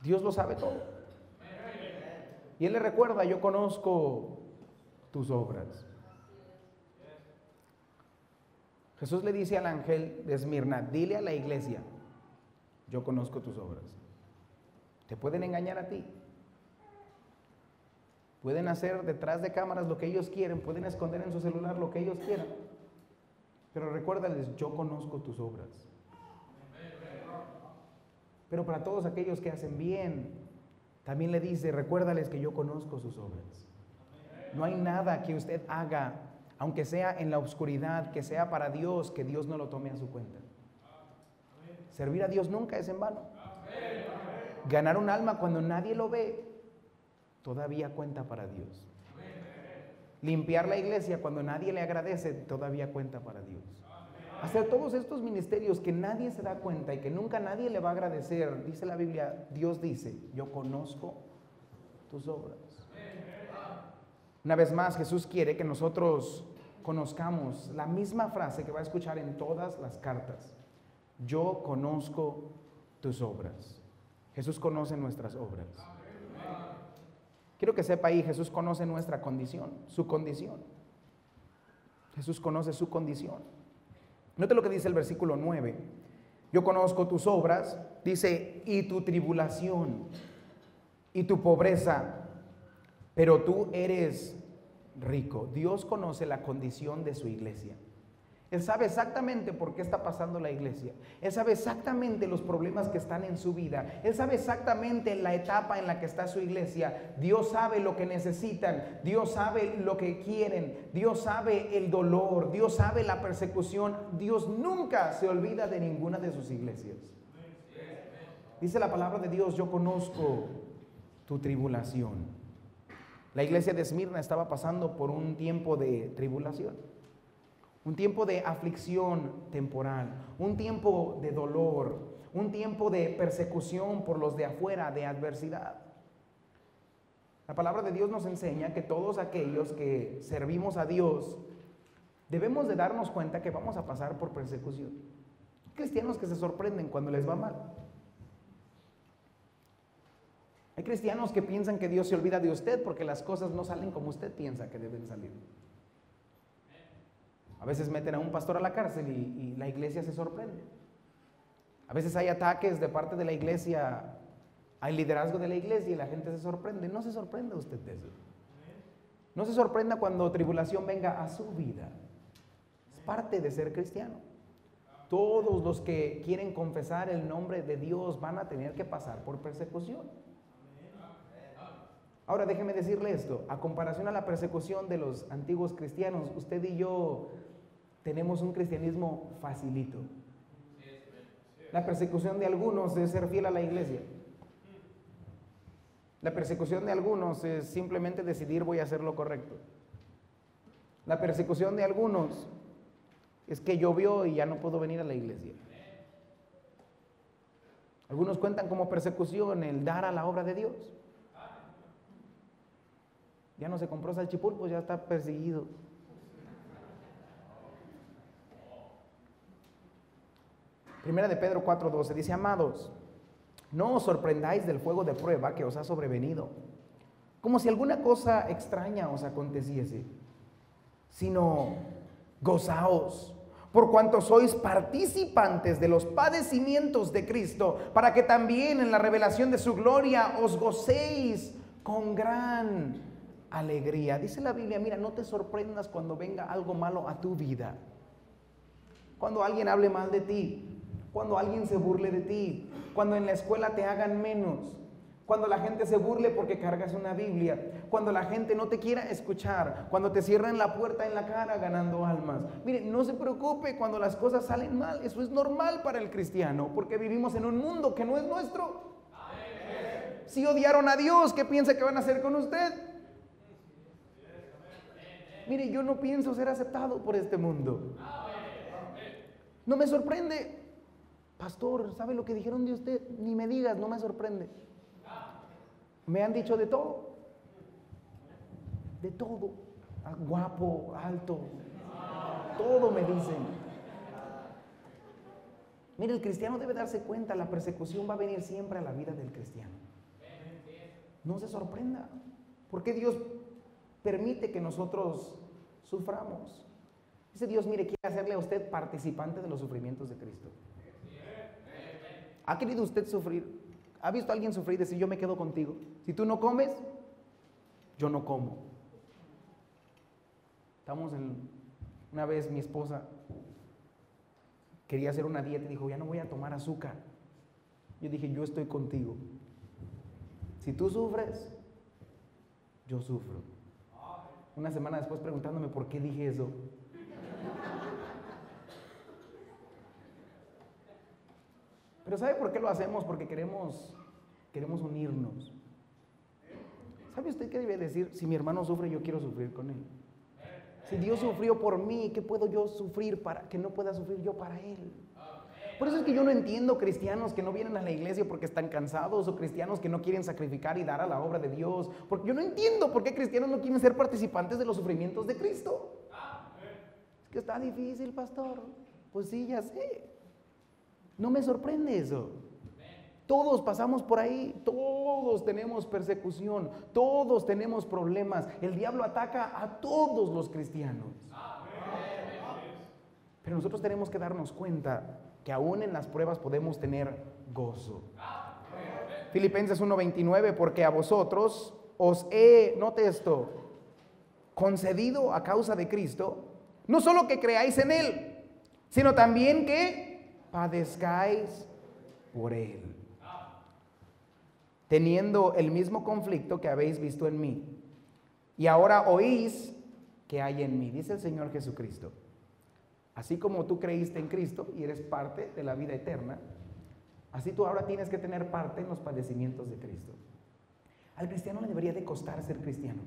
Dios lo sabe todo. Y Él le recuerda: yo conozco tus obras. Jesús le dice al ángel de Esmirna: dile a la iglesia: yo conozco tus obras. Te pueden engañar a ti. Pueden hacer detrás de cámaras lo que ellos quieren. Pueden esconder en su celular lo que ellos quieran. Pero recuérdales: yo conozco tus obras. Pero para todos aquellos que hacen bien, también le dice: recuérdales que yo conozco sus obras. No hay nada que usted haga, aunque sea en la oscuridad, que sea para Dios, que Dios no lo tome a su cuenta. Servir a Dios nunca es en vano. Ganar un alma cuando nadie lo ve, todavía cuenta para Dios. Limpiar la iglesia cuando nadie le agradece, todavía cuenta para Dios. Hacer todos estos ministerios que nadie se da cuenta y que nunca nadie le va a agradecer, dice la Biblia, Dios dice: yo conozco tus obras. Una vez más, Jesús quiere que nosotros conozcamos la misma frase que va a escuchar en todas las cartas: yo conozco tus obras. Jesús conoce nuestras obras. Quiero que sepa ahí: Jesús conoce nuestra condición, su condición. Jesús conoce su condición. Note lo que dice el versículo 9: yo conozco tus obras, dice, y tu tribulación y tu pobreza, pero tú eres rico. Dios conoce la condición de su iglesia. Él sabe exactamente por qué está pasando la iglesia. Él sabe exactamente los problemas que están en su vida. Él sabe exactamente la etapa en la que está su iglesia. Dios sabe lo que necesitan. Dios sabe lo que quieren. Dios sabe el dolor. Dios sabe la persecución. Dios nunca se olvida de ninguna de sus iglesias. Dice la palabra de Dios: yo conozco tu tribulación. La iglesia de Esmirna estaba pasando por un tiempo de tribulación. Un tiempo de aflicción temporal, un tiempo de dolor, un tiempo de persecución por los de afuera, de adversidad. La palabra de Dios nos enseña que todos aquellos que servimos a Dios debemos de darnos cuenta que vamos a pasar por persecución. Hay cristianos que se sorprenden cuando les va mal. Hay cristianos que piensan que Dios se olvida de usted porque las cosas no salen como usted piensa que deben salir. A veces meten a un pastor a la cárcel y la iglesia se sorprende. A veces hay ataques de parte de la iglesia, hay liderazgo de la iglesia y la gente se sorprende. No se sorprenda usted de eso. No se sorprenda cuando tribulación venga a su vida. Es parte de ser cristiano. Todos los que quieren confesar el nombre de Dios van a tener que pasar por persecución. Ahora déjeme decirle esto, a comparación a la persecución de los antiguos cristianos, usted y yo tenemos un cristianismo facilito. La persecución de algunos es ser fiel a la iglesia. La persecución de algunos es simplemente decidir voy a hacer lo correcto. La persecución de algunos es que llovió y ya no puedo venir a la iglesia. Algunos cuentan como persecución el dar a la obra de Dios. Ya no se compró salchipulpos, ya está perseguido. Primera de Pedro 4:12 dice: amados, no os sorprendáis del fuego de prueba que os ha sobrevenido, como si alguna cosa extraña os aconteciese, sino gozaos, por cuanto sois participantes de los padecimientos de Cristo, para que también en la revelación de su gloria os gocéis con gran alegría. Dice la Biblia, mira, no te sorprendas cuando venga algo malo a tu vida. Cuando alguien hable mal de ti, cuando alguien se burle de ti, cuando en la escuela te hagan menos, cuando la gente se burle porque cargas una Biblia, cuando la gente no te quiera escuchar, cuando te cierran la puerta en la cara ganando almas. Mire, no se preocupe cuando las cosas salen mal, eso es normal para el cristiano, porque vivimos en un mundo que no es nuestro. Si odiaron a Dios, ¿qué piensa que van a hacer con usted? Mire, yo no pienso ser aceptado por este mundo. No me sorprende. Pastor, ¿sabe lo que dijeron de usted? Ni me digas, no me sorprende. Me han dicho de todo. De todo. Guapo, alto. Todo me dicen. Mire, el cristiano debe darse cuenta, la persecución va a venir siempre a la vida del cristiano. No se sorprenda. ¿Por qué Dios permite que nosotros suframos? Dice Dios, mire, quiere hacerle a usted participante de los sufrimientos de Cristo. ¿Ha querido usted sufrir? ¿Ha visto a alguien sufrir y decir, yo me quedo contigo? Si tú no comes, yo no como. Una vez mi esposa quería hacer una dieta y dijo, ya no voy a tomar azúcar. Yo dije, yo estoy contigo. Si tú sufres, yo sufro. Una semana después preguntándome por qué dije eso. Pero ¿sabe por qué lo hacemos? Porque queremos unirnos. ¿Sabe usted qué debe decir? Si mi hermano sufre, yo quiero sufrir con él. Si Dios sufrió por mí, ¿qué puedo yo sufrir para que no pueda sufrir yo para él? Por eso es que yo no entiendo cristianos que no vienen a la iglesia porque están cansados, o cristianos que no quieren sacrificar y dar a la obra de Dios. Porque yo no entiendo por qué cristianos no quieren ser participantes de los sufrimientos de Cristo. Es que está difícil, pastor. Pues sí, ya sé. No me sorprende eso. Todos pasamos por ahí, todos tenemos persecución, todos tenemos problemas. El diablo ataca a todos los cristianos. Pero nosotros tenemos que darnos cuenta que aún en las pruebas podemos tener gozo. Filipenses 1:29, porque a vosotros os he, note esto, concedido a causa de Cristo, no solo que creáis en Él, sino también que padezcáis por Él, teniendo el mismo conflicto que habéis visto en mí, y ahora oís que hay en mí, dice el Señor Jesucristo. Así como tú creíste en Cristo y eres parte de la vida eterna, así tú ahora tienes que tener parte en los padecimientos de Cristo. Al cristiano le debería de costar ser cristiano.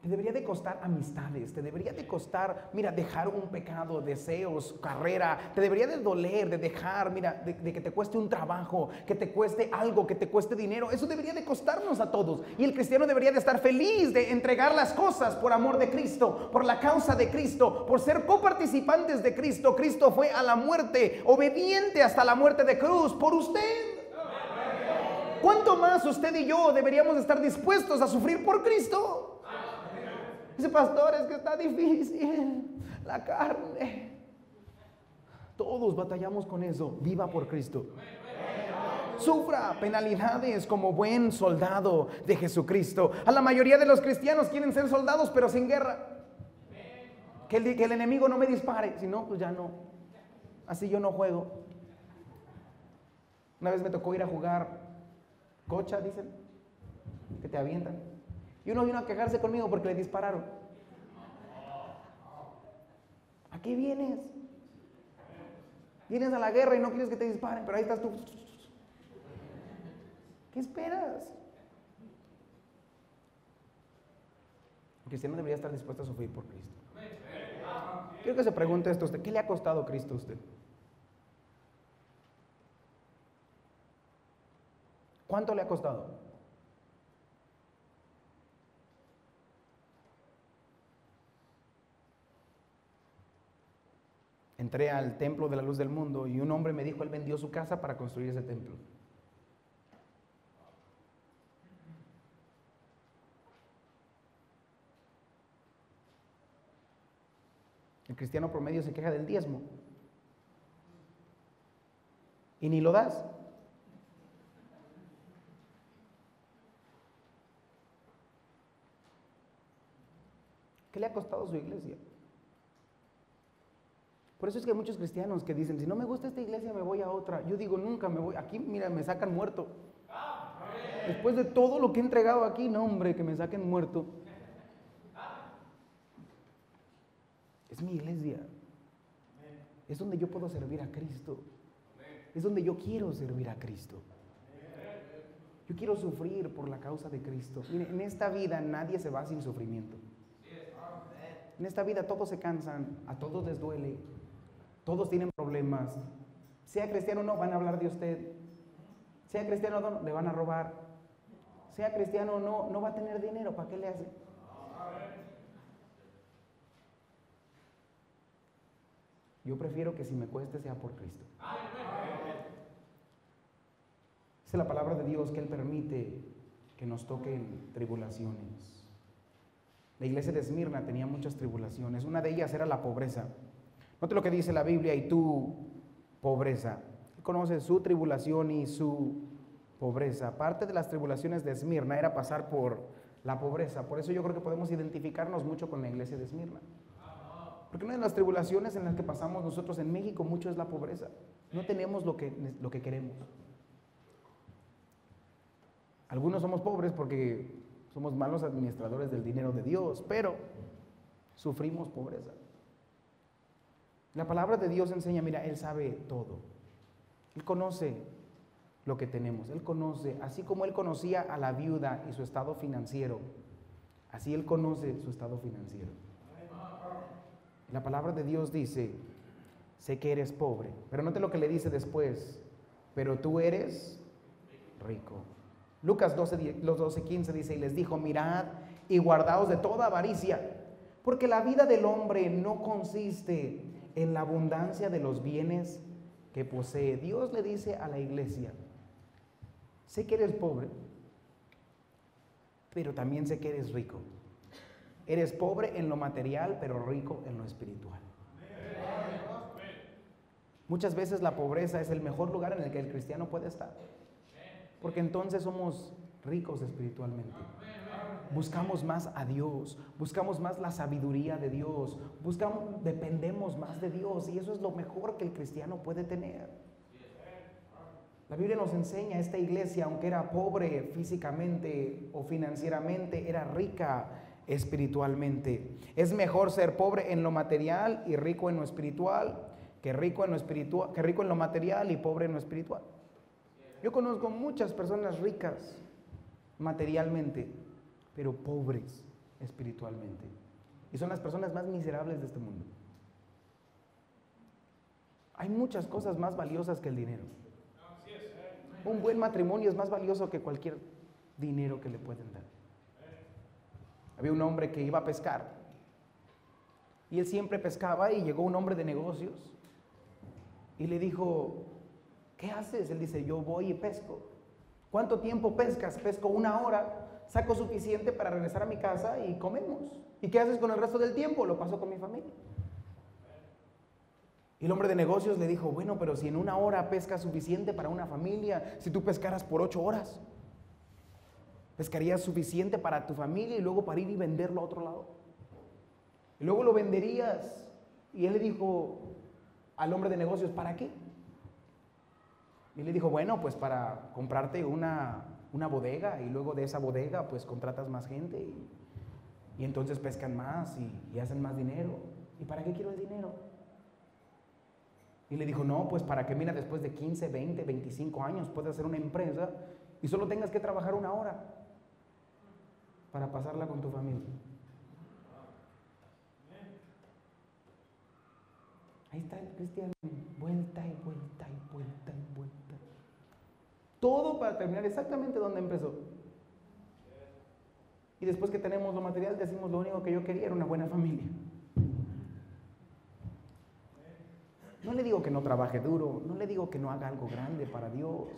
Te debería de costar amistades, te debería de costar, mira, dejar un pecado, deseos, carrera, te debería de doler, de dejar, mira, de que te cueste un trabajo, que te cueste algo, que te cueste dinero. Eso debería de costarnos a todos. Y el cristiano debería de estar feliz de entregar las cosas por amor de Cristo, por la causa de Cristo, por ser coparticipantes de Cristo. Cristo fue a la muerte, obediente hasta la muerte de cruz por usted. ¿Cuánto más usted y yo deberíamos estar dispuestos a sufrir por Cristo? Dice, pastor, es que está difícil la carne. Todos batallamos con eso. Viva por Cristo. Sufra penalidades como buen soldado de Jesucristo. A la mayoría de los cristianos quieren ser soldados, pero sin guerra. Que el enemigo no me dispare. Si no, pues ya no. Así yo no juego. Una vez me tocó ir a jugar cocha, dicen, que te avientan. Y uno vino a quejarse conmigo porque le dispararon. ¿A qué vienes? Vienes a la guerra y no quieres que te disparen, pero ahí estás tú. ¿Qué esperas? El cristiano debería estar dispuesto a sufrir por Cristo. Quiero que se pregunte esto a usted. ¿Qué le ha costado Cristo a usted? ¿Cuánto le ha costado? Entré al templo de la luz del mundo y un hombre me dijo, él vendió su casa para construir ese templo. El cristiano promedio se queja del diezmo y ni lo das. ¿Qué le ha costado a su iglesia? Por eso es que hay muchos cristianos que dicen, si no me gusta esta iglesia me voy a otra. Yo digo, nunca me voy. Aquí, mira, me sacan muerto. Después de todo lo que he entregado aquí, no hombre, que me saquen muerto. Es mi iglesia. Es donde yo puedo servir a Cristo. Es donde yo quiero servir a Cristo. Yo quiero sufrir por la causa de Cristo. Mire, en esta vida nadie se va sin sufrimiento. En esta vida todos se cansan, a todos les duele. Todos tienen problemas. Sea cristiano o no, van a hablar de usted. Sea cristiano o no, le van a robar. Sea cristiano o no, no va a tener dinero. ¿Para qué le hace? Yo prefiero que si me cueste sea por Cristo. Dice la palabra de Dios que Él permite que nos toquen tribulaciones. La iglesia de Esmirna tenía muchas tribulaciones. Una de ellas era la pobreza. Note lo que dice la Biblia, y tu pobreza. Conoce su tribulación y su pobreza. Parte de las tribulaciones de Esmirna era pasar por la pobreza. Por eso yo creo que podemos identificarnos mucho con la iglesia de Esmirna. Porque una de las tribulaciones en las que pasamos nosotros en México mucho es la pobreza. No tenemos lo que queremos. Algunos somos pobres porque somos malos administradores del dinero de Dios, pero sufrimos pobreza. La palabra de Dios enseña, mira, Él sabe todo. Él conoce lo que tenemos. Él conoce, así como Él conocía a la viuda y su estado financiero, así Él conoce su estado financiero. La palabra de Dios dice, sé que eres pobre, pero note lo que le dice después, pero tú eres rico. Lucas 12:15 dice, y les dijo, mirad y guardaos de toda avaricia, porque la vida del hombre no consiste en la abundancia de los bienes que posee. Dios le dice a la iglesia, sé que eres pobre, pero también sé que eres rico. Eres pobre en lo material, pero rico en lo espiritual. Muchas veces la pobreza es el mejor lugar en el que el cristiano puede estar, porque entonces somos ricos espiritualmente. Buscamos más a Dios, buscamos más la sabiduría de Dios, dependemos más de Dios, y eso es lo mejor que el cristiano puede tener. La Biblia nos enseña, esta iglesia, aunque era pobre físicamente o financieramente, era rica espiritualmente. Es mejor ser pobre en lo material y rico en lo espiritual, que rico en lo material y pobre en lo espiritual. Yo conozco muchas personas ricas materialmente, pero pobres espiritualmente. Y son las personas más miserables de este mundo. Hay muchas cosas más valiosas que el dinero. Un buen matrimonio es más valioso que cualquier dinero que le pueden dar. Había un hombre que iba a pescar y él siempre pescaba, y llegó un hombre de negocios y le dijo: ¿qué haces? Él dice: yo voy y pesco. ¿Cuánto tiempo pescas? Pesco 1 hora, saco suficiente para regresar a mi casa y comemos. ¿Y qué haces con el resto del tiempo? Lo paso con mi familia. Y el hombre de negocios le dijo: bueno, pero si en 1 hora pescas suficiente para una familia, si tú pescaras por 8 horas, pescarías suficiente para tu familia y luego para ir y venderlo a otro lado. Y luego lo venderías. Y él le dijo al hombre de negocios: ¿para qué? Y le dijo: bueno, pues para comprarte una bodega, y luego de esa bodega pues contratas más gente y entonces pescan más y hacen más dinero. ¿Y para qué quiero el dinero? Y le dijo: no, pues para que, mira, después de 15, 20, 25 años puedas hacer una empresa y solo tengas que trabajar 1 hora para pasarla con tu familia. Ahí está el cristiano, vuelta y vuelta y vuelta y vuelta. Todo para terminar exactamente donde empezó. Y después que tenemos lo material, decimos: lo único que yo quería era una buena familia. No le digo que no trabaje duro, no le digo que no haga algo grande para Dios,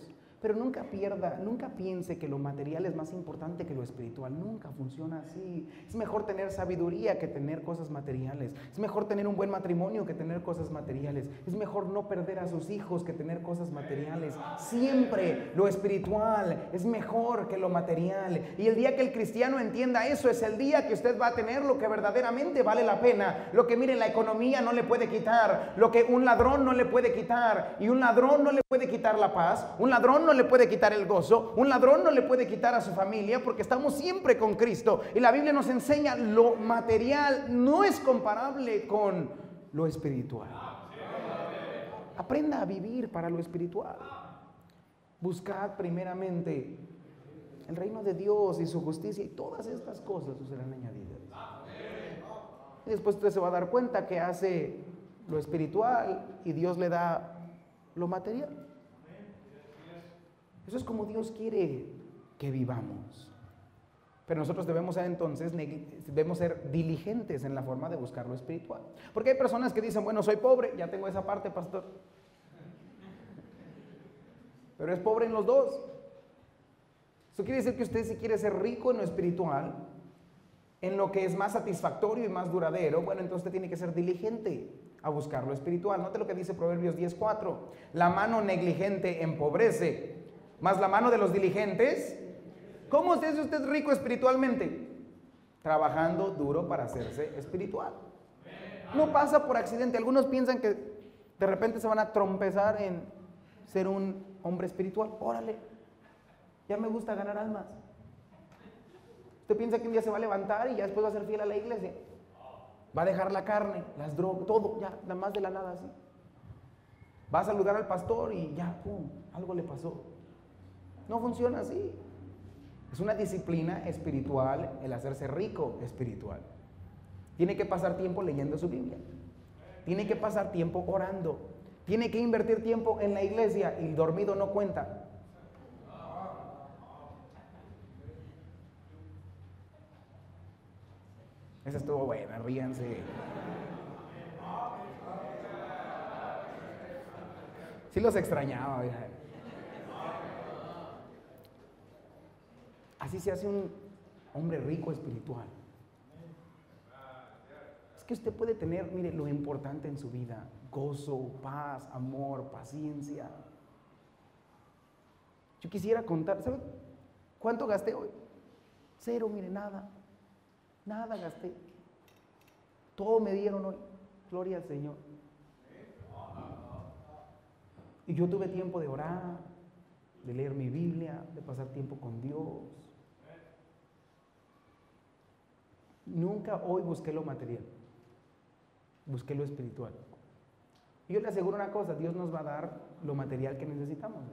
pero nunca piense que lo material es más importante que lo espiritual. Nunca funciona así. Es mejor tener sabiduría que tener cosas materiales. Es mejor tener un buen matrimonio que tener cosas materiales. Es mejor no perder a sus hijos que tener cosas materiales. Siempre lo espiritual es mejor que lo material. Y el día que el cristiano entienda eso, es el día que usted va a tener lo que verdaderamente vale la pena. Lo que, mire, la economía no le puede quitar. Lo que un ladrón no le puede quitar. Y un ladrón no le puede quitar la paz. Un ladrón no le puede quitar el gozo, un ladrón no le puede quitar a su familia, porque estamos siempre con Cristo. Y la Biblia nos enseña: lo material no es comparable con lo espiritual. Aprenda a vivir para lo espiritual. Buscad primeramente el reino de Dios y su justicia, y todas estas cosas os serán añadidas. Y después usted se va a dar cuenta que hace lo espiritual y Dios le da lo material. Eso es como Dios quiere que vivamos. Pero nosotros debemos ser diligentes en la forma de buscar lo espiritual. Porque hay personas que dicen: bueno, soy pobre, ya tengo esa parte, pastor. Pero es pobre en los dos. Eso quiere decir que usted, si quiere ser rico en lo espiritual, en lo que es más satisfactorio y más duradero, bueno, entonces usted tiene que ser diligente a buscar lo espiritual. Note lo que dice Proverbios 10:4. La mano negligente empobrece, mas la mano de los diligentes. ¿Cómo se hace usted rico espiritualmente? Trabajando duro para hacerse espiritual. No pasa por accidente. Algunos piensan que de repente se van a trompezar en ser un hombre espiritual. Órale, ya me gusta ganar almas. Usted piensa que un día se va a levantar y ya después va a ser fiel a la iglesia. Va a dejar la carne, las drogas, todo, ya, nada más de la nada así. Va a saludar al pastor y ya, pum, algo le pasó. No funciona así. Es una disciplina espiritual el hacerse rico espiritual. Tiene que pasar tiempo leyendo su Biblia. Tiene que pasar tiempo orando. Tiene que invertir tiempo en la iglesia, y el dormido no cuenta. Esa estuvo buena, ríanse. Sí los extrañaba. Así se hace un hombre rico espiritual. Es que usted puede tener, mire, lo importante en su vida: gozo, paz, amor, paciencia. Yo quisiera contar, ¿sabe cuánto gasté hoy? 0, mire, nada gasté. Todo me dieron hoy, gloria al Señor. Y yo tuve tiempo de orar, de leer mi Biblia, de pasar tiempo con Dios. Nunca hoy busqué lo material, busqué lo espiritual. Y yo le aseguro una cosa: Dios nos va a dar lo material que necesitamos.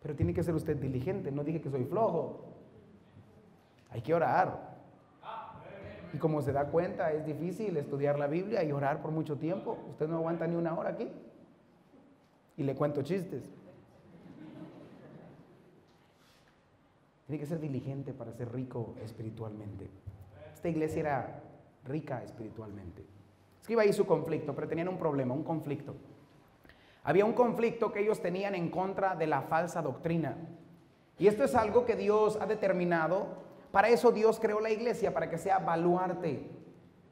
Pero tiene que ser usted diligente. No dije que soy flojo. Hay que orar. Y como se da cuenta, es difícil estudiar la Biblia y orar por mucho tiempo. Usted no aguanta ni una hora aquí. Y le cuento chistes. Tiene que ser diligente para ser rico espiritualmente. Esta iglesia era rica espiritualmente. Escriba ahí su conflicto, pero tenían un problema, un conflicto. Había un conflicto que ellos tenían en contra de la falsa doctrina. Y esto es algo que Dios ha determinado. Para eso Dios creó la iglesia, para que sea baluarte,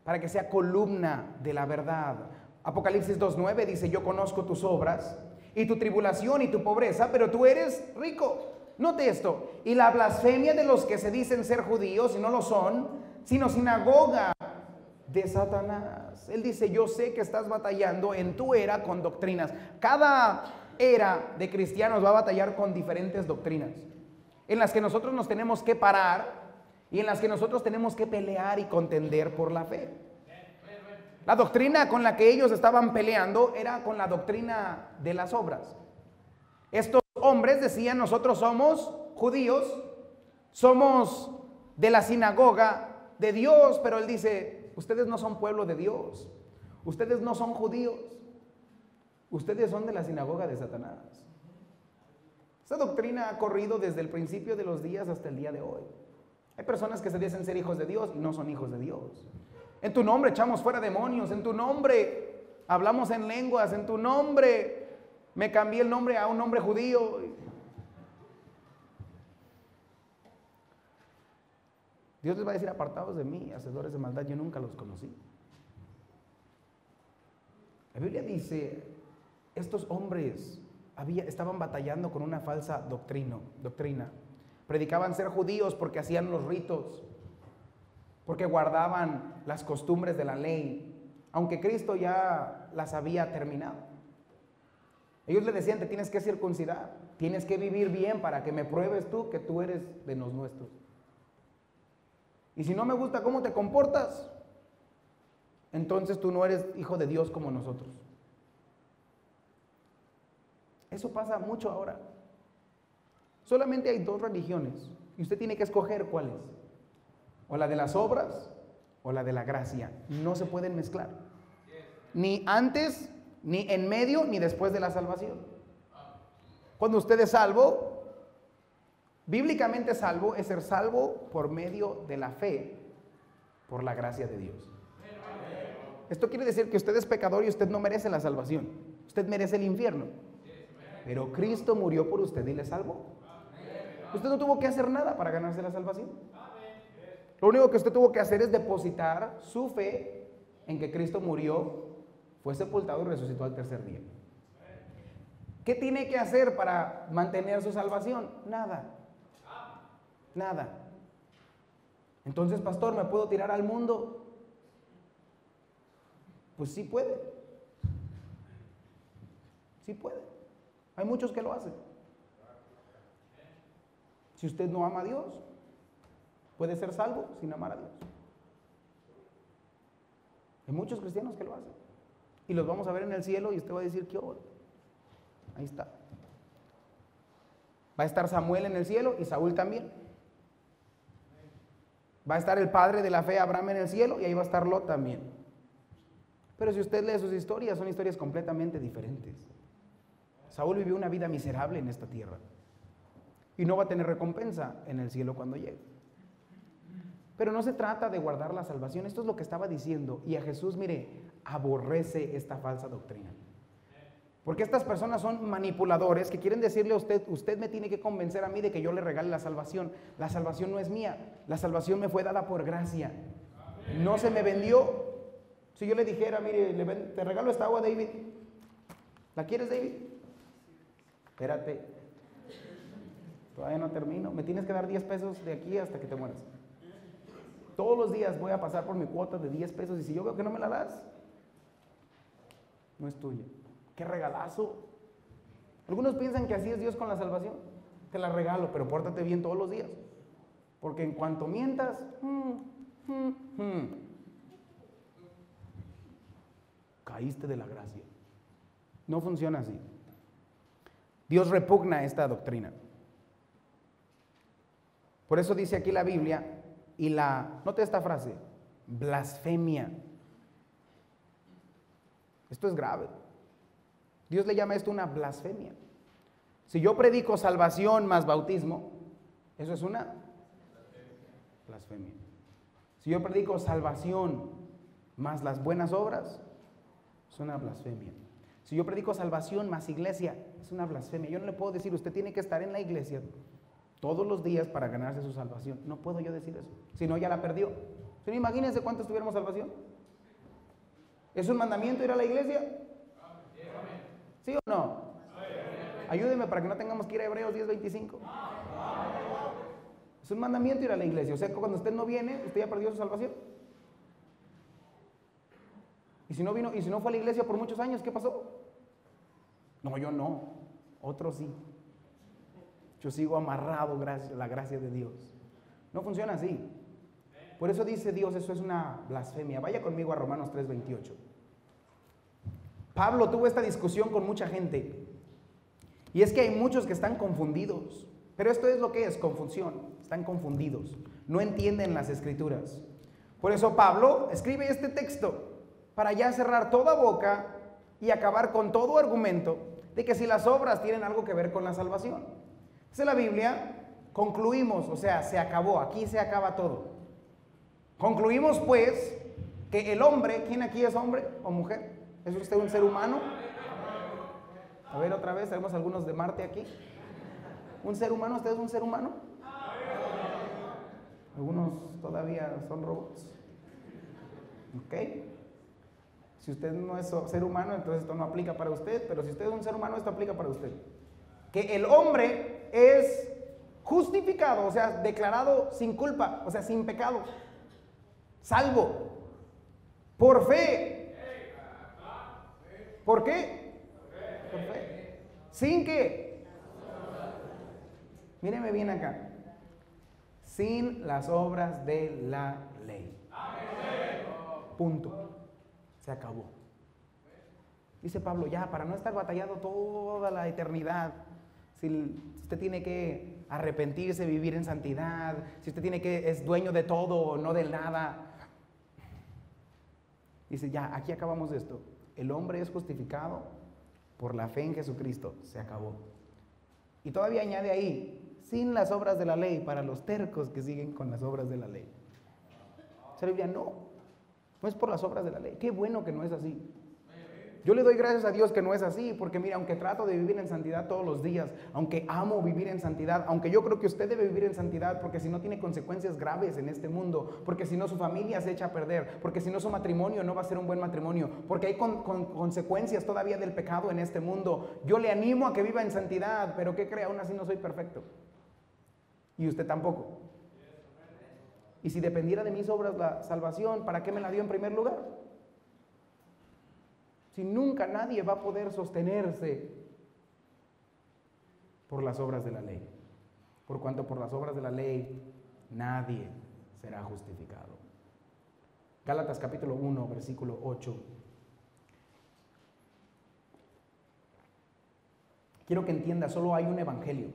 para que sea columna de la verdad. Apocalipsis 2:9 dice: yo conozco tus obras y tu tribulación y tu pobreza, pero tú eres rico. Note esto: y la blasfemia de los que se dicen ser judíos y no lo son, sino sinagoga de Satanás. Él dice: yo sé que estás batallando en tu era con doctrinas. Cada era de cristianos va a batallar con diferentes doctrinas, en las que nosotros nos tenemos que parar y en las que nosotros tenemos que pelear y contender por la fe. La doctrina con la que ellos estaban peleando era con la doctrina de las obras. Estos hombres decían: nosotros somos judíos, somos de la sinagoga de Dios, pero él dice: ustedes no son pueblo de Dios, ustedes no son judíos, ustedes son de la sinagoga de Satanás. Esa doctrina ha corrido desde el principio de los días hasta el día de hoy. Hay personas que se dicen ser hijos de Dios y no son hijos de Dios. En tu nombre echamos fuera demonios, en tu nombre hablamos en lenguas, en tu nombre me cambié el nombre a un nombre judío. Dios les va a decir: apartados de mí, hacedores de maldad, yo nunca los conocí. La Biblia dice: estos hombres estaban batallando con una falsa doctrina. Predicaban ser judíos porque hacían los ritos, porque guardaban las costumbres de la ley, aunque Cristo ya las había terminado. Ellos le decían: te tienes que circuncidar, tienes que vivir bien para que me pruebes tú que tú eres de los nuestros. Y si no me gusta cómo te comportas, entonces tú no eres hijo de Dios como nosotros. Eso pasa mucho ahora. Solamente hay dos religiones y usted tiene que escoger cuál es: o la de las obras o la de la gracia. No se pueden mezclar, ni antes, ni en medio, ni después de la salvación. Cuando usted es salvo, bíblicamente salvo, es ser salvo por medio de la fe, por la gracia de Dios. Esto quiere decir que usted es pecador y usted no merece la salvación, usted merece el infierno, pero Cristo murió por usted y le salvó. Usted no tuvo que hacer nada para ganarse la salvación. Lo único que usted tuvo que hacer es depositar su fe en que Cristo murió, fue sepultado y resucitó al tercer día. ¿Qué tiene que hacer para mantener su salvación? Nada. Nada. Entonces, pastor, ¿me puedo tirar al mundo? Pues sí puede. Sí puede. Hay muchos que lo hacen. Si usted no ama a Dios, puede ser salvo sin amar a Dios. Hay muchos cristianos que lo hacen. Y los vamos a ver en el cielo y usted va a decir: ¿qué horror? Ahí está. Va a estar Samuel en el cielo y Saúl también. Va a estar el padre de la fe, Abraham, en el cielo, y ahí va a estar Lot también. Pero si usted lee sus historias, son historias completamente diferentes. Saúl vivió una vida miserable en esta tierra y no va a tener recompensa en el cielo cuando llegue. Pero no se trata de guardar la salvación. Esto es lo que estaba diciendo. Y a Jesús, mire, aborrece esta falsa doctrina. Porque estas personas son manipuladores que quieren decirle a usted: usted me tiene que convencer a mí de que yo le regale la salvación. La salvación no es mía. La salvación me fue dada por gracia. No se me vendió. Si yo le dijera: mire, te regalo esta agua, David. ¿La quieres, David? Espérate. Todavía no termino. Me tienes que dar 10 pesos de aquí hasta que te mueras. Todos los días voy a pasar por mi cuota de 10 pesos y si yo veo que no me la das, no es tuya. ¡Qué regalazo! Algunos piensan que así es Dios con la salvación. Te la regalo, pero pórtate bien todos los días. Porque en cuanto mientas, caíste de la gracia. No funciona así. Dios repugna esta doctrina. Por eso dice aquí la Biblia y note esta frase, blasfemia. Esto es grave. Dios le llama esto una blasfemia. Si yo predico salvación más bautismo, eso es una blasfemia. Si yo predico salvación más las buenas obras, es una blasfemia. Si yo predico salvación más iglesia, es una blasfemia. Yo no le puedo decir, usted tiene que estar en la iglesia todos los días para ganarse su salvación. No puedo yo decir eso, si no ya la perdió. Si no, imagínense cuántos tuviéramos salvación. ¿Es un mandamiento ir a la iglesia? ¿Sí o no? Ayúdeme para que no tengamos que ir a Hebreos 10:25. Es un mandamiento ir a la iglesia. O sea que cuando usted no viene, usted ya perdió su salvación. Y si no vino, y si no fue a la iglesia por muchos años, ¿qué pasó? No, yo no. Otros sí. Yo sigo amarrado gracias a la gracia de Dios. No funciona así. Por eso dice Dios, eso es una blasfemia. Vaya conmigo a Romanos 3:28. Pablo tuvo esta discusión con mucha gente. Y es que hay muchos que están confundidos. Pero esto es lo que es confusión. Están confundidos. No entienden las escrituras. Por eso Pablo escribe este texto para ya cerrar toda boca y acabar con todo argumento de que si las obras tienen algo que ver con la salvación. Entonces la Biblia concluimos, o sea, se acabó. Aquí se acaba todo. Concluimos pues que el hombre, ¿quién aquí es hombre o mujer? ¿Es usted un ser humano? A ver otra vez, tenemos algunos de Marte aquí. ¿Un ser humano? ¿Usted es un ser humano? Algunos todavía son robots. ¿Ok? Si usted no es ser humano, entonces esto no aplica para usted, pero si usted es un ser humano, esto aplica para usted. Que el hombre es justificado, o sea, declarado sin culpa, o sea, sin pecado, salvo, por fe. ¿Por qué? Por fe. ¿Sin qué? Míreme bien acá. Sin las obras de la ley. Punto. Se acabó. Dice Pablo, ya, para no estar batallando toda la eternidad, si usted tiene que arrepentirse, vivir en santidad, si usted es dueño de todo o no de nada. Dice, ya, aquí acabamos esto. El hombre es justificado por la fe en Jesucristo. Se acabó. Y todavía añade ahí, sin las obras de la ley, para los tercos que siguen con las obras de la ley. La Biblia no es por las obras de la ley. Qué bueno que no es así. Yo le doy gracias a Dios que no es así, porque mira, aunque trato de vivir en santidad todos los días, aunque amo vivir en santidad, aunque yo creo que usted debe vivir en santidad, porque si no tiene consecuencias graves en este mundo, porque si no su familia se echa a perder, porque si no su matrimonio no va a ser un buen matrimonio, porque hay consecuencias todavía del pecado en este mundo. Yo le animo a que viva en santidad, pero ¿qué cree? Aún así no soy perfecto. Y usted tampoco. Y si dependiera de mis obras la salvación, ¿para qué me la dio en primer lugar? Si nunca nadie va a poder sostenerse por las obras de la ley. Por cuanto por las obras de la ley nadie será justificado. Gálatas capítulo 1, versículo 8. Quiero que entienda, solo hay un evangelio.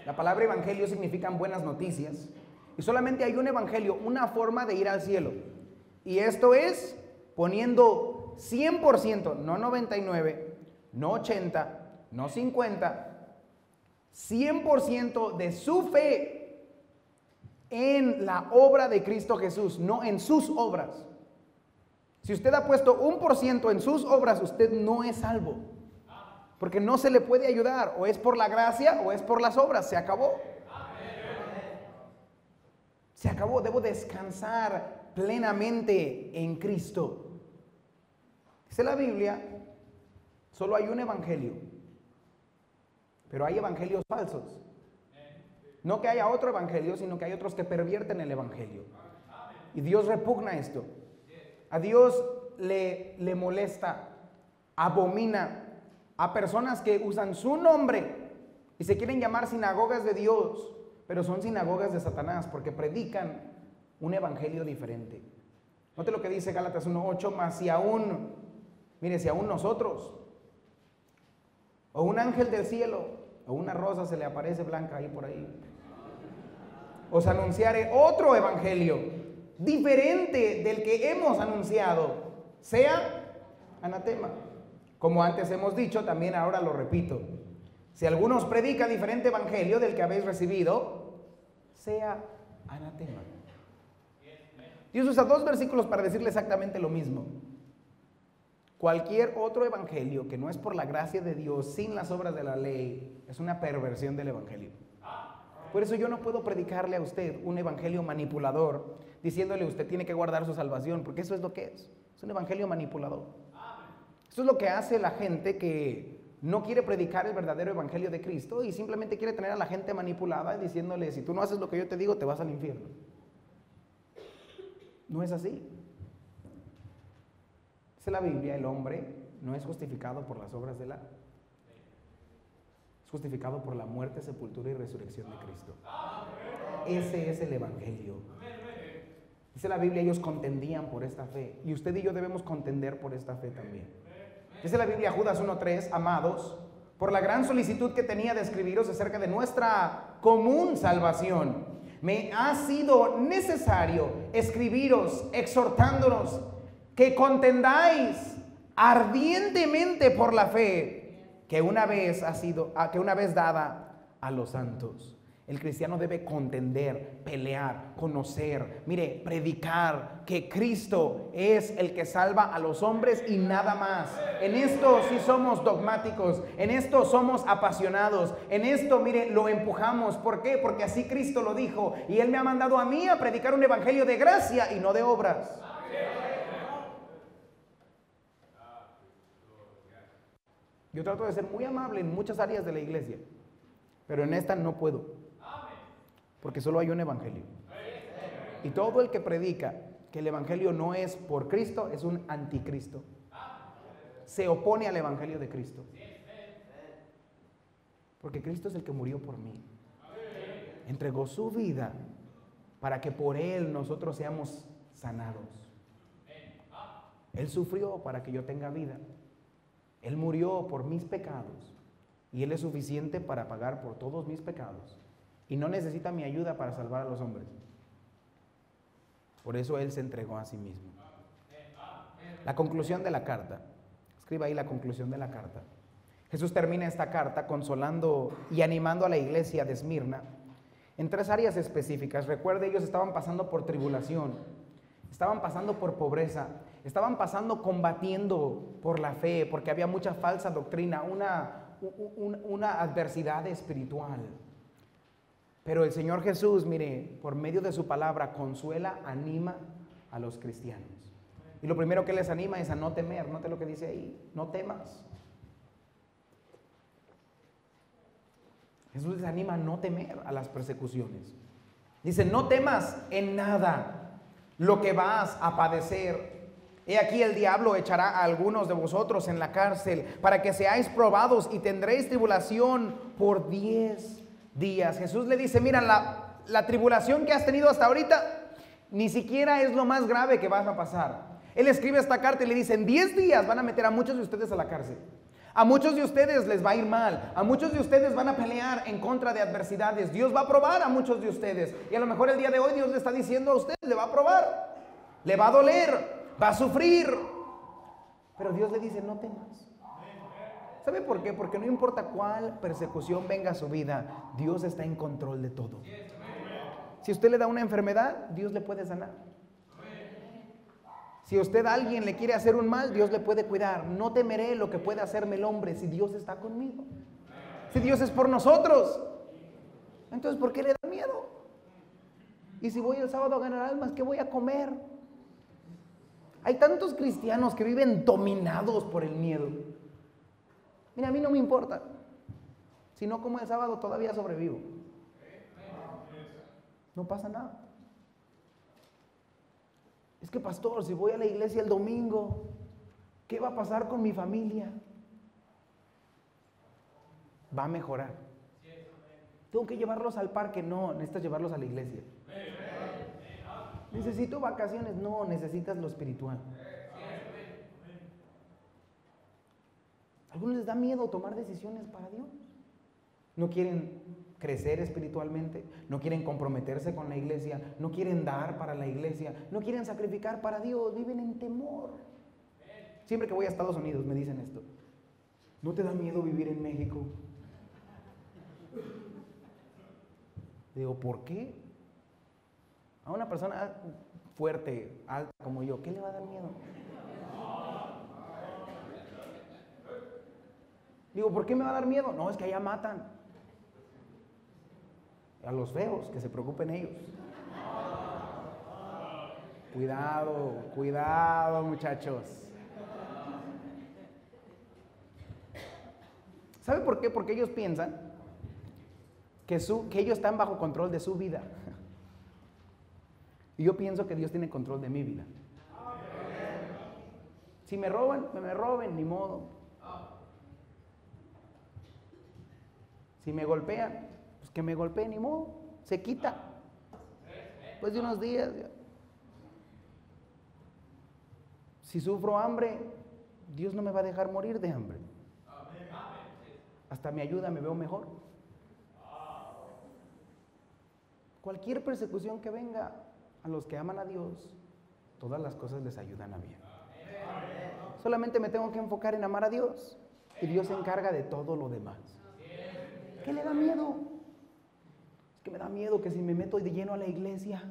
La palabra evangelio significa buenas noticias. Y solamente hay un evangelio, una forma de ir al cielo. Y esto es poniendo 100%, no 99, no 80, no 50, 100% de su fe en la obra de Cristo Jesús, no en sus obras. Si usted ha puesto 1% en sus obras, usted no es salvo. Porque no se le puede ayudar, o es por la gracia o es por las obras, se acabó. Se acabó, debo descansar plenamente en Cristo. Dice la Biblia, solo hay un evangelio, pero hay evangelios falsos. No que haya otro evangelio, sino que hay otros que pervierten el evangelio. Y Dios repugna esto. A Dios le molesta, abomina a personas que usan su nombre y se quieren llamar sinagogas de Dios, pero son sinagogas de Satanás porque predican un evangelio diferente. Note lo que dice Gálatas 1:8, más si aún nosotros, o un ángel del cielo, o una rosa se le aparece blanca ahí por ahí, os anunciare otro evangelio, diferente del que hemos anunciado, sea anatema. Como antes hemos dicho, también ahora lo repito. Si alguno os predica diferente evangelio del que habéis recibido, sea anatema. Dios usa 2 versículos para decirle exactamente lo mismo. Cualquier otro evangelio que no es por la gracia de Dios, sin las obras de la ley, es una perversión del evangelio. Por eso yo no puedo predicarle a usted un evangelio manipulador, diciéndole usted tiene que guardar su salvación, porque eso es lo que es un evangelio manipulador. Eso es lo que hace la gente que no quiere predicar el verdadero evangelio de Cristo y simplemente quiere tener a la gente manipulada diciéndole, si tú no haces lo que yo te digo, te vas al infierno. No es así. Dice la Biblia, el hombre no es justificado por las obras de la ley. Es justificado por la muerte, sepultura y resurrección de Cristo. Ese es el evangelio. Dice la Biblia, ellos contendían por esta fe. Y usted y yo debemos contender por esta fe también. Dice la Biblia, Judas 1:3, amados, por la gran solicitud que tenía de escribiros acerca de nuestra común salvación, me ha sido necesario escribiros, exhortándonos que contendáis ardientemente por la fe que una vez dada a los santos. El cristiano debe contender, pelear, conocer, mire, predicar que Cristo es el que salva a los hombres y nada más. En esto sí somos dogmáticos, en esto somos apasionados, en esto, mire, lo empujamos. ¿Por qué? Porque así Cristo lo dijo y Él me ha mandado a mí a predicar un evangelio de gracia y no de obras. Yo trato de ser muy amable en muchas áreas de la iglesia, pero en esta no puedo. Porque solo hay un evangelio. Y todo el que predica que el evangelio no es por Cristo es un anticristo. Se opone al evangelio de Cristo. Porque Cristo es el que murió por mí. Entregó su vida para que por Él nosotros seamos sanados. Él sufrió para que yo tenga vida. Él murió por mis pecados. Y Él es suficiente para pagar por todos mis pecados. Y no necesita mi ayuda para salvar a los hombres. Por eso Él se entregó a sí mismo. La conclusión de la carta. Escriba ahí la conclusión de la carta. Jesús termina esta carta consolando y animando a la iglesia de Esmirna en 3 áreas específicas. Recuerde, ellos estaban pasando por tribulación, estaban pasando por pobreza, estaban pasando combatiendo por la fe, porque había mucha falsa doctrina, una adversidad espiritual. Pero el Señor Jesús, mire, por medio de su palabra, consuela, anima a los cristianos. Y lo primero que les anima es a no temer. Note lo que dice ahí, no temas. Jesús les anima a no temer a las persecuciones. Dice, no temas en nada lo que vas a padecer. He aquí el diablo echará a algunos de vosotros en la cárcel para que seáis probados y tendréis tribulación por 10 días. Jesús le dice, mira, la tribulación que has tenido hasta ahorita ni siquiera es lo más grave que vas a pasar. Él escribe esta carta y le dice, en 10 días van a meter a muchos de ustedes a la cárcel. A muchos de ustedes les va a ir mal. A muchos de ustedes van a pelear en contra de adversidades. Dios va a probar a muchos de ustedes. Y a lo mejor el día de hoy Dios le está diciendo a usted, le va a probar. Le va a doler, va a sufrir. Pero Dios le dice, no temas. ¿Sabe por qué? Porque no importa cuál persecución venga a su vida, Dios está en control de todo. Si usted le da una enfermedad, Dios le puede sanar. Si usted a alguien le quiere hacer un mal, Dios le puede cuidar. No temeré lo que puede hacerme el hombre si Dios está conmigo. Si Dios es por nosotros, entonces ¿por qué le da miedo? Y si voy el sábado a ganar almas, ¿qué voy a comer? Hay tantos cristianos que viven dominados por el miedo. Mira, a mí no me importa. Si no como el sábado, todavía sobrevivo. No pasa nada. Es que, pastor, si voy a la iglesia el domingo, ¿qué va a pasar con mi familia? Va a mejorar. ¿Tengo que llevarlos al parque? No, necesitas llevarlos a la iglesia. ¿Necesito vacaciones? No, necesitas lo espiritual. A algunos les da miedo tomar decisiones para Dios. no quieren crecer espiritualmente, no quieren comprometerse con la iglesia, no quieren dar para la iglesia, no quieren sacrificar para Dios, viven en temor. Siempre que voy a Estados Unidos me dicen esto: ¿no te da miedo vivir en México? Digo, ¿por qué? A una persona fuerte, alta como yo, ¿qué le va a dar miedo? Digo, ¿por qué me va a dar miedo? No, es que allá matan. A los feos, que se preocupen ellos. Cuidado, cuidado, muchachos. ¿Sabe por qué? Porque ellos piensan que ellos están bajo control de su vida. Y yo pienso que Dios tiene control de mi vida. Si me roban, me roben, ni modo. Si me golpean, pues que me golpeen, ni modo. Se quita. Después de unos días. Si sufro hambre, Dios no me va a dejar morir de hambre. Hasta me ayuda, me veo mejor. Cualquier persecución que venga, a los que aman a Dios, todas las cosas les ayudan a bien. Solamente me tengo que enfocar en amar a Dios y Dios se encarga de todo lo demás. ¿Qué le da miedo? Es que me da miedo que si me meto de lleno a la iglesia,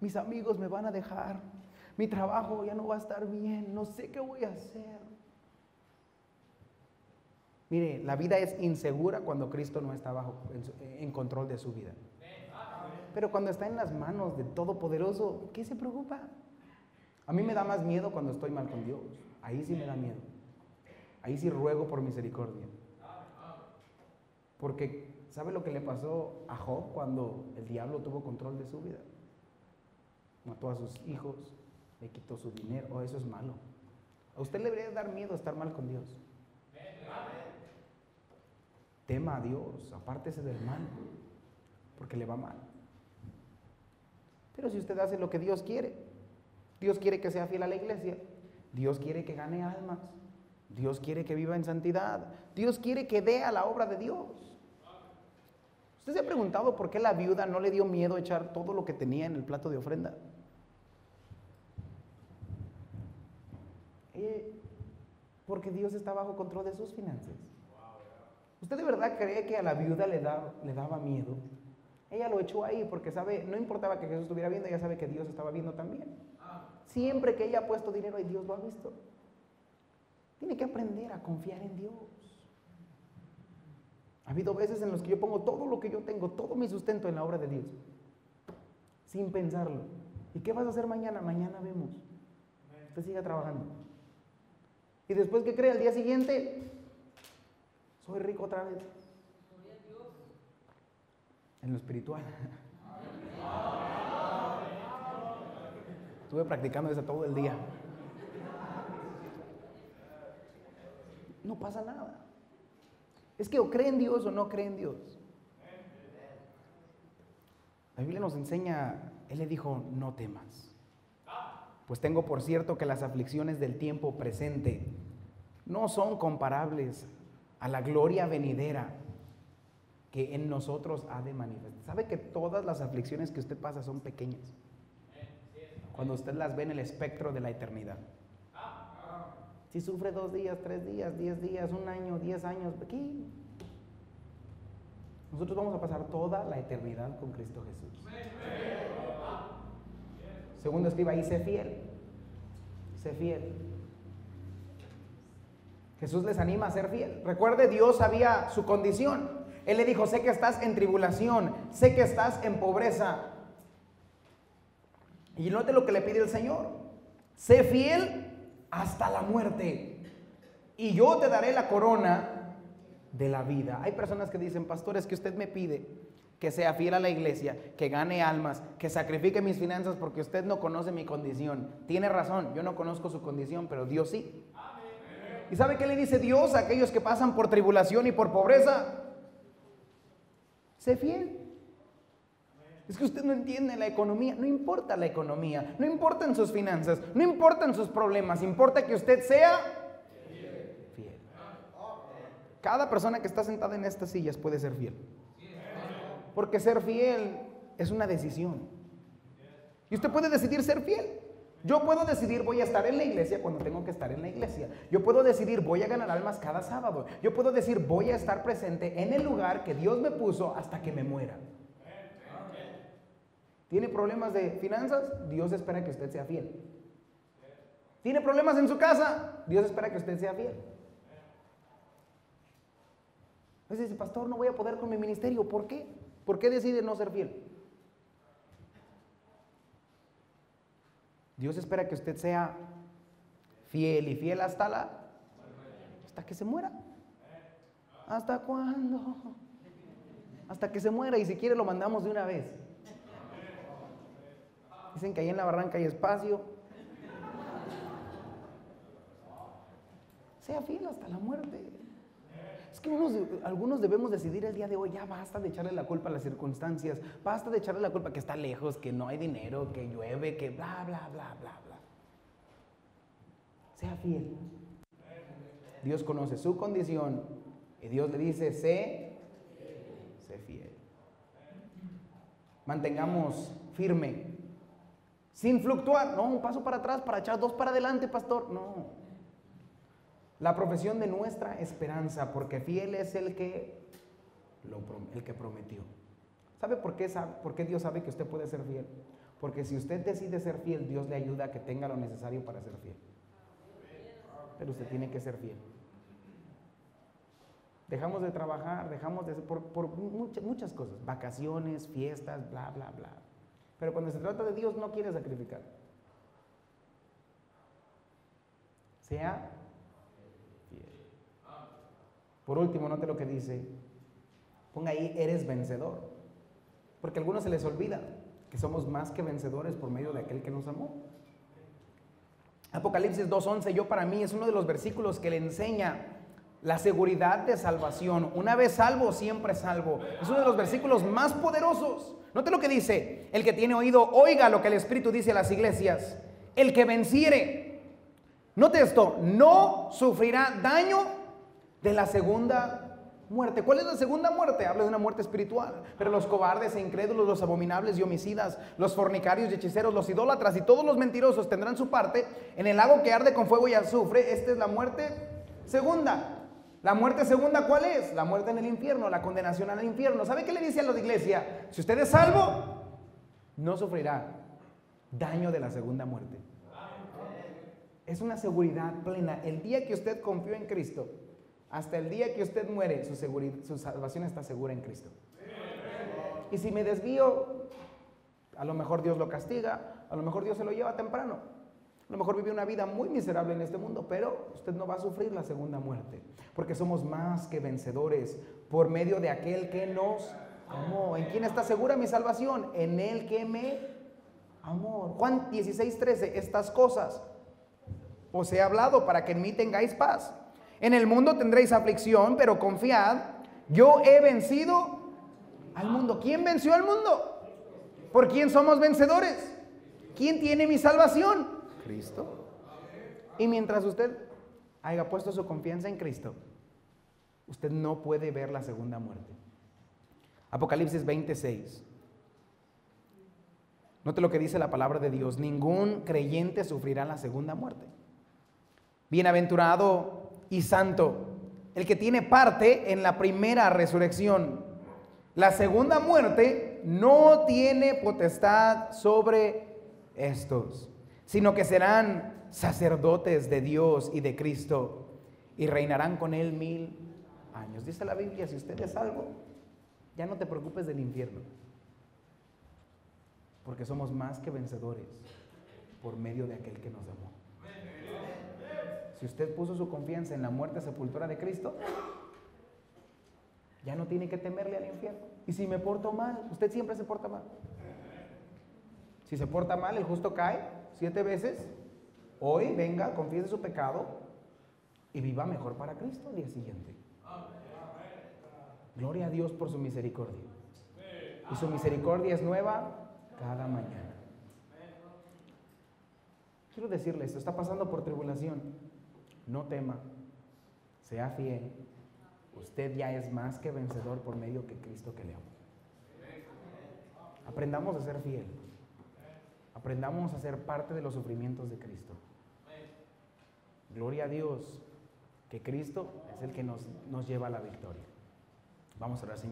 mis amigos me van a dejar, mi trabajo ya no va a estar bien, no sé qué voy a hacer. Mire, la vida es insegura cuando Cristo no está en control de su vida. Pero cuando está en las manos del Todopoderoso, ¿qué se preocupa? A mí me da más miedo cuando estoy mal con Dios. Ahí sí me da miedo. Ahí sí ruego por misericordia. Porque, ¿sabe lo que le pasó a Job cuando el diablo tuvo control de su vida? Mató a sus hijos, le quitó su dinero. Oh, eso es malo. A usted le debería dar miedo estar mal con Dios. Tema a Dios, apártese del mal, porque le va mal. Pero si usted hace lo que Dios quiere que sea fiel a la iglesia, Dios quiere que gane almas, Dios quiere que viva en santidad, Dios quiere que dé a la obra de Dios. ¿Usted se ha preguntado por qué la viuda no le dio miedo echar todo lo que tenía en el plato de ofrenda? Porque Dios está bajo control de sus finanzas. ¿Usted de verdad cree que a la viuda le daba miedo? Ella lo echó ahí porque sabe, no importaba que Jesús estuviera viendo, ella sabe que Dios estaba viendo también. Siempre que ella ha puesto dinero ahí, Dios lo ha visto. Tiene que aprender a confiar en Dios. Ha habido veces en las que yo pongo todo lo que yo tengo, todo mi sustento en la obra de Dios, sin pensarlo. ¿Y qué vas a hacer mañana? Mañana vemos. Usted siga trabajando. Y después, ¿qué cree? Al día siguiente, soy rico otra vez. En lo espiritual. Estuve practicando eso todo el día. No pasa nada. Es que o cree en Dios o no cree en Dios. La Biblia nos enseña, Él le dijo, no temas. Pues tengo por cierto que las aflicciones del tiempo presente no son comparables a la gloria venidera que en nosotros ha de manifestar. ¿Sabe que todas las aflicciones que usted pasa son pequeñas? Cuando usted las ve en el espectro de la eternidad. Si sufre 2 días, 3 días, 10 días, 1 año, 10 años, aquí nosotros vamos a pasar toda la eternidad con Cristo Jesús. Segundo, escriba ahí, sé fiel. Sé fiel. Jesús les anima a ser fiel. Recuerde, Dios sabía su condición. Él le dijo, sé que estás en tribulación, sé que estás en pobreza. Y note lo que le pide el Señor. Sé fiel hasta la muerte, y yo te daré la corona de la vida. Hay personas que dicen, pastor, es que usted me pide que sea fiel a la iglesia, que gane almas, que sacrifique mis finanzas porque usted no conoce mi condición. Tiene razón, yo no conozco su condición, pero Dios sí. ¿Y sabe qué le dice Dios a aquellos que pasan por tribulación y por pobreza? Sé fiel. Es que usted no entiende la economía. No importa la economía, no importan sus finanzas, no importan sus problemas, importa que usted sea fiel. Cada persona que está sentada en estas sillas puede ser fiel. Porque ser fiel es una decisión. Y usted puede decidir ser fiel. Yo puedo decidir voy a estar en la iglesia cuando tengo que estar en la iglesia. Yo puedo decidir voy a ganar almas cada sábado. Yo puedo decir voy a estar presente en el lugar que Dios me puso hasta que me muera. ¿Tiene problemas de finanzas? Dios espera que usted sea fiel. ¿Tiene problemas en su casa? Dios espera que usted sea fiel. Entonces dice, pastor, no voy a poder con mi ministerio. ¿Por qué? ¿Por qué decide no ser fiel? Dios espera que usted sea fiel y fiel hasta que se muera. ¿Hasta cuándo? Hasta que se muera, y si quiere lo mandamos de una vez. Dicen que ahí en la barranca hay espacio. Sea fiel hasta la muerte. Es que algunos debemos decidir el día de hoy, ya basta de echarle la culpa a las circunstancias, basta de echarle la culpa que está lejos, que no hay dinero, que llueve, que bla, bla, bla, bla, bla. Sea fiel. Dios conoce su condición y Dios le dice, sé fiel. Mantengamos firme, sin fluctuar. No, un paso para atrás para echar dos para adelante, pastor. No. La profesión de nuestra esperanza, porque fiel es el que prometió. ¿Sabe por qué Dios sabe que usted puede ser fiel? Porque si usted decide ser fiel, Dios le ayuda a que tenga lo necesario para ser fiel. Pero usted tiene que ser fiel. Dejamos de trabajar, dejamos de hacer por muchas cosas, vacaciones, fiestas, bla, bla, bla. Pero cuando se trata de Dios, no quiere sacrificar. Sea fiel. Por último, note lo que dice. Ponga ahí, eres vencedor. Porque a algunos se les olvida que somos más que vencedores por medio de aquel que nos amó. Apocalipsis 2:11, yo para mí es uno de los versículos que le enseña la seguridad de salvación. Una vez salvo, siempre salvo. Es uno de los versículos más poderosos. Note lo que dice, el que tiene oído, oiga lo que el Espíritu dice a las iglesias. El que venciere, note esto, no sufrirá daño de la segunda muerte. ¿Cuál es la segunda muerte? Habla de una muerte espiritual. Pero los cobardes e incrédulos, los abominables y homicidas, los fornicarios y hechiceros, los idólatras y todos los mentirosos tendrán su parte en el lago que arde con fuego y azufre. Esta es la muerte segunda. La muerte segunda, ¿cuál es? La muerte en el infierno, la condenación al infierno. ¿Sabe qué le dice a la iglesia? Si usted es salvo, no sufrirá daño de la segunda muerte. Es una seguridad plena. El día que usted confió en Cristo, hasta el día que usted muere, su salvación está segura en Cristo. Y si me desvío, a lo mejor Dios lo castiga, a lo mejor Dios se lo lleva temprano. A lo mejor vive una vida muy miserable en este mundo, pero usted no va a sufrir la segunda muerte, porque somos más que vencedores por medio de aquel que nos amó. ¿En quién está segura mi salvación? En el que me amó. Juan 16:13, estas cosas os he hablado para que en mí tengáis paz. En el mundo tendréis aflicción, pero confiad, yo he vencido al mundo. ¿Quién venció al mundo? ¿Por quién somos vencedores? ¿Quién tiene mi salvación? Cristo. Y mientras usted haya puesto su confianza en Cristo, usted no puede ver la segunda muerte. Apocalipsis 20:6. Note lo que dice la palabra de Dios. Ningún creyente sufrirá la segunda muerte. Bienaventurado y santo el que tiene parte en la primera resurrección. La segunda muerte no tiene potestad sobre estos, sino que serán sacerdotes de Dios y de Cristo y reinarán con él 1000 años. Dice la Biblia, si usted es salvo, ya no te preocupes del infierno, porque somos más que vencedores por medio de aquel que nos amó. Si usted puso su confianza en la muerte sepultura de Cristo, ya no tiene que temerle al infierno. Y si me porto mal, usted siempre se porta mal. Si se porta mal, el justo cae 7 veces. Hoy venga, confiese su pecado y viva mejor para Cristo al día siguiente. Gloria a Dios por su misericordia. Y su misericordia es nueva cada mañana. Quiero decirle esto, está pasando por tribulación. No tema, sea fiel Usted ya es más que vencedor por medio que Cristo que le amó. Aprendamos a ser fiel. Aprendamos a ser parte de los sufrimientos de Cristo. Gloria a Dios, que Cristo es el que nos lleva a la victoria. Vamos a orar, Señor.